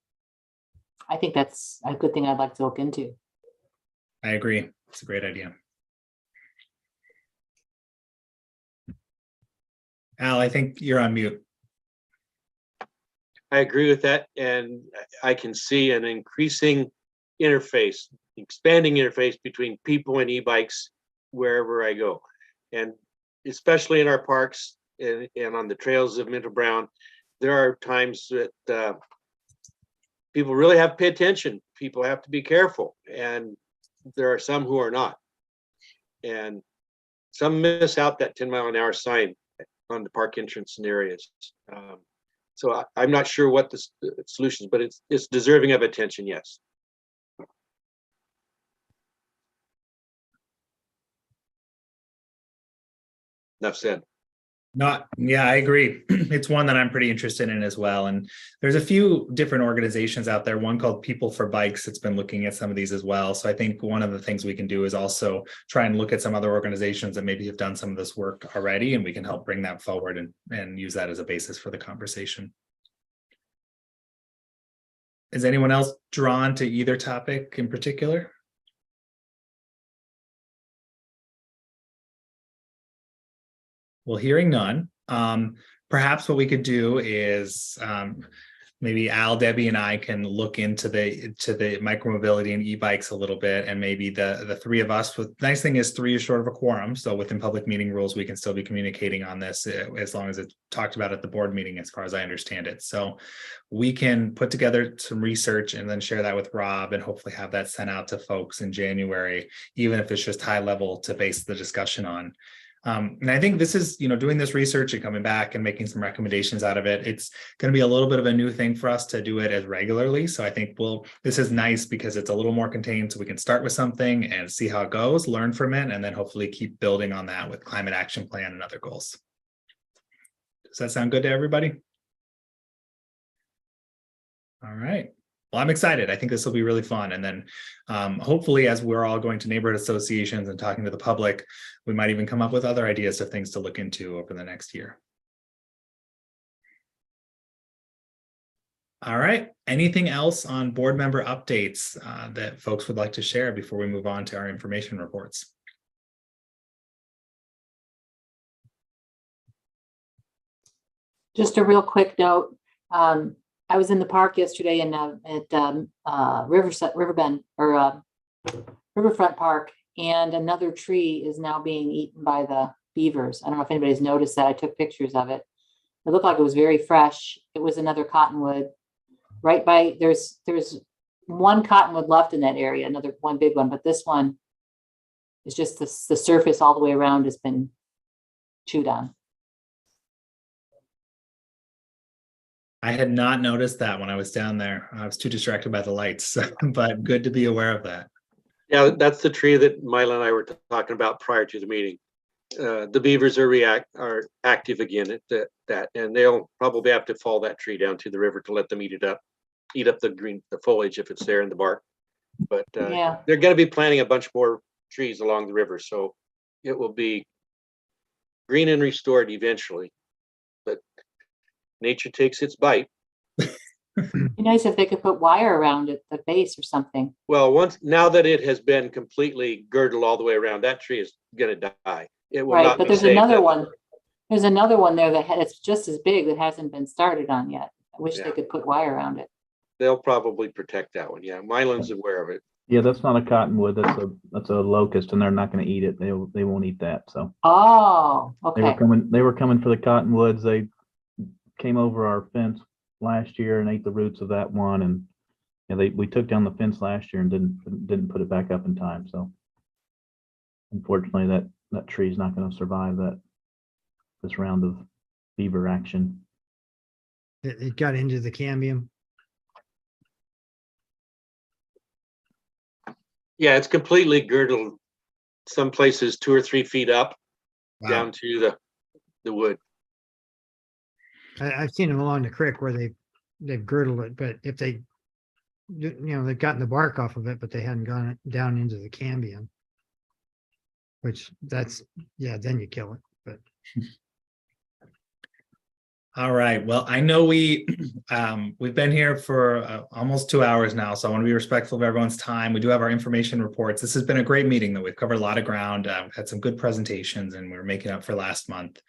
E: I think that's a good thing I'd like to look into.
B: I agree. It's a great idea. Al, I think you're on mute.
D: I agree with that, and I can see an increasing interface, expanding interface between people and e-bikes wherever I go. And especially in our parks and on the trails of Minto Brown, there are times that people really have to pay attention. People have to be careful, and there are some who are not. And some miss out that 10-mile-an-hour sign on the park entrance and areas. So I'm not sure what the solution is, but it's deserving of attention, yes. Enough said.
B: Yeah, I agree. It's one that I'm pretty interested in as well. And there's a few different organizations out there, one called People for Bikes that's been looking at some of these as well. So I think one of the things we can do is also try and look at some other organizations that maybe have done some of this work already, and we can help bring that forward and use that as a basis for the conversation. Is anyone else drawn to either topic in particular? Well, hearing none, perhaps what we could do is maybe Al, Debbie, and I can look into the micromobility and e-bikes a little bit, and maybe the three of us. The nice thing is 3 is short of a quorum, so within public meeting rules, we can still be communicating on this as long as it's talked about at the board meeting, as far as I understand it. So we can put together some research and then share that with Rob, and hopefully have that sent out to folks in January, even if it's just high level to base the discussion on. And I think this is, doing this research and coming back and making some recommendations out of it. It's going to be a little bit of a new thing for us to do it as regularly. So I think this is nice because it's a little more contained. So we can start with something and see how it goes, learn from it, and then hopefully keep building on that with climate action plan and other goals. Does that sound good to everybody? All right. Well, I'm excited. I think this will be really fun. And then hopefully, as we're all going to neighborhood associations and talking to the public, we might even come up with other ideas of things to look into over the next year. All right. Anything else on board member updates that folks would like to share before we move on to our information reports?
E: Just a real quick note. I was in the park yesterday at Riverbend or Riverfront Park, and another tree is now being eaten by the beavers. I don't know if anybody's noticed that. I took pictures of it. It looked like it was very fresh. It was another cottonwood. Right by there's one cottonwood left in that area, one big one, but this one is just the surface all the way around has been chewed on.
B: I had not noticed that when I was down there. I was too distracted by the lights, but good to be aware of that.
D: Yeah, that's the tree that Mila and I were talking about prior to the meeting. The beavers are active again at that, and they'll probably have to fall that tree down to the river to let them eat up the foliage if it's there in the bark. But
E: Yeah.
D: they're going to be planting a bunch more trees along the river, so it will be green and restored eventually. But nature takes its bite.
E: Be nice if they could put wire around it, the base or something.
D: Well, now that it has been completely girdled all the way around, that tree is going to die. It will
E: Right,
D: not
E: but
D: be
E: there's
D: saved
E: another
D: that
E: one.
D: long.
E: There's another one there it's just as big that hasn't been started on yet. I wish
D: Yeah.
E: they could put wire around it.
D: They'll probably protect that one. Yeah, Mylan's aware of it.
N: Yeah, that's not a cottonwood. That's a locust, and they're not going to eat it. They won't eat that. So
E: Oh,
N: they were
E: okay.
N: coming. They were coming for the cottonwoods. They came over our fence last year and ate the roots of that one, and we took down the fence last year and didn't put it back up in time. So unfortunately, that tree is not going to survive this round of beaver action.
G: It got into the cambium.
D: Yeah, it's completely girdled. Some places 2 or 3 feet up,
B: Wow.
D: down to the wood.
G: I've seen them along the creek where they've girdled it, but if they've gotten the bark off of it, but they hadn't gone down into the cambium. which that's, yeah, then you kill it, but.
B: All right. Well, I know we've been here for almost 2 hours now, so I want to be respectful of everyone's time. We do have our information reports. This has been a great meeting, though. We've covered a lot of ground, had some good presentations, and we're making up for last month.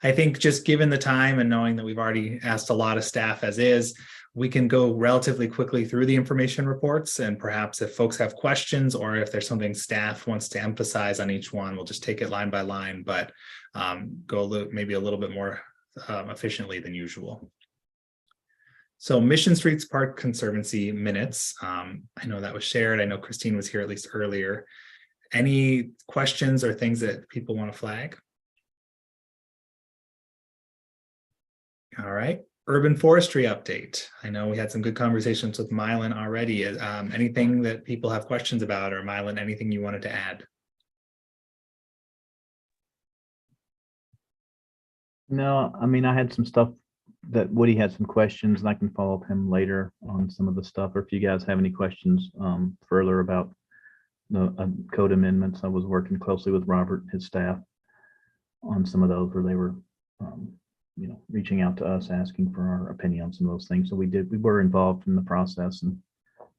B: I think just given the time and knowing that we've already asked a lot of staff as is, we can go relatively quickly through the information reports, and perhaps if folks have questions or if there's something staff wants to emphasize on each one, we'll just take it line by line, but go maybe a little bit more efficiently than usual. So Mission Streets Park Conservancy minutes. I know that was shared. I know Christine was here at least earlier. Any questions or things that people want to flag? All right. Urban forestry update. I know we had some good conversations with Mylan already. Anything that people have questions about, or Mylan, anything you wanted to add?
N: No, I mean, I had some stuff that Woody had some questions, and I can follow up him later on some of the stuff. Or if you guys have any questions further about the code amendments, I was working closely with Robert and his staff on some of those where they were, reaching out to us, asking for our opinion on some of those things. So we were involved in the process. And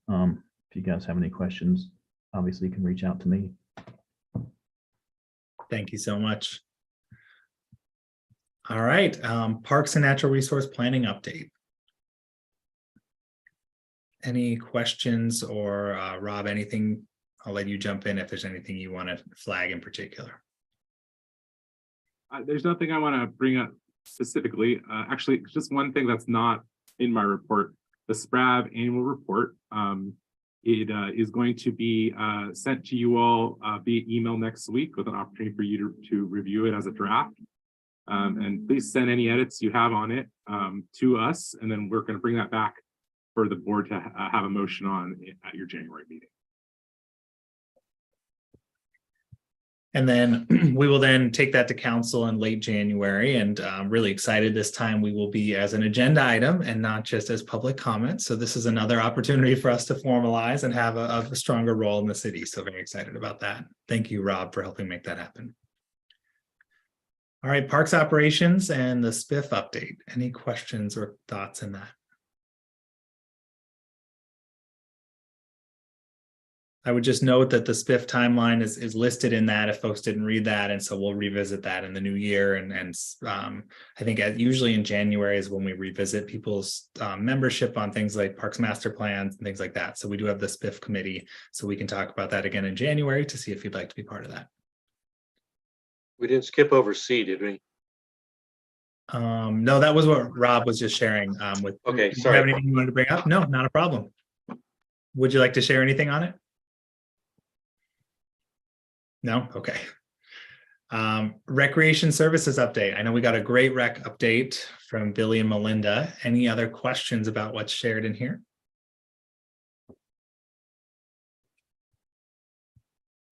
N: if you guys have any questions, obviously you can reach out to me.
B: Thank you so much. All right, Parks and Natural Resource Planning update. Any questions, or Rob, anything? I'll let you jump in if there's anything you want to flag in particular.
C: There's nothing I want to bring up specifically. Actually, just one thing that's not in my report, the SPRAV annual report. It is going to be sent to you all via email next week with an opportunity for you to review it as a draft. And please send any edits you have on it to us, and then we're going to bring that back for the board to have a motion on at your January meeting.
B: And then we will then take that to council in late January, and I'm really excited this time we will be as an agenda item and not just as public comment. So this is another opportunity for us to formalize and have a stronger role in the city. So very excited about that. Thank you, Rob, for helping make that happen. All right, parks operations and the SPIF update. Any questions or thoughts in that? I would just note that the SPIF timeline is listed in that if folks didn't read that. And so we'll revisit that in the new year. And I think usually in January is when we revisit people's membership on things like parks master plans and things like that. So we do have the SPIF committee. So we can talk about that again in January to see if you'd like to be part of that.
D: We didn't skip over C, did we?
B: No, that was what Rob was just sharing with.
D: Okay,
B: Do you
D: sorry.
B: have anything you wanted to bring up? No, not a problem. Would you like to share anything on it? No? Okay. Recreation services update. I know we got a great rec update from Billy and Melinda. Any other questions about what's shared in here?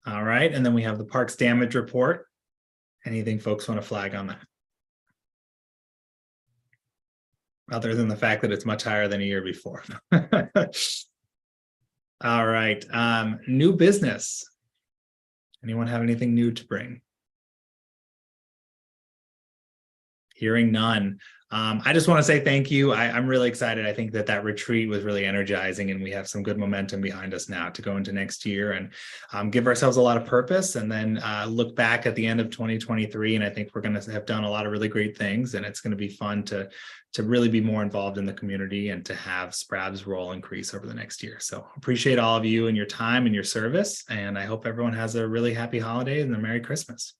B: All right, and then we have the parks damage report. Anything folks want to flag on that? Other than the fact that it's much higher than a year before. All right, new business. Anyone have anything new to bring? Hearing none. I just want to say thank you. I'm really excited. I think that retreat was really energizing, and we have some good momentum behind us now to go into next year and give ourselves a lot of purpose, and then look back at the end of 2023. And I think we're going to have done a lot of really great things, and it's going to be fun to really be more involved in the community and to have SPRAV's role increase over the next year. So appreciate all of you and your time and your service. And I hope everyone has a really happy holiday and a Merry Christmas.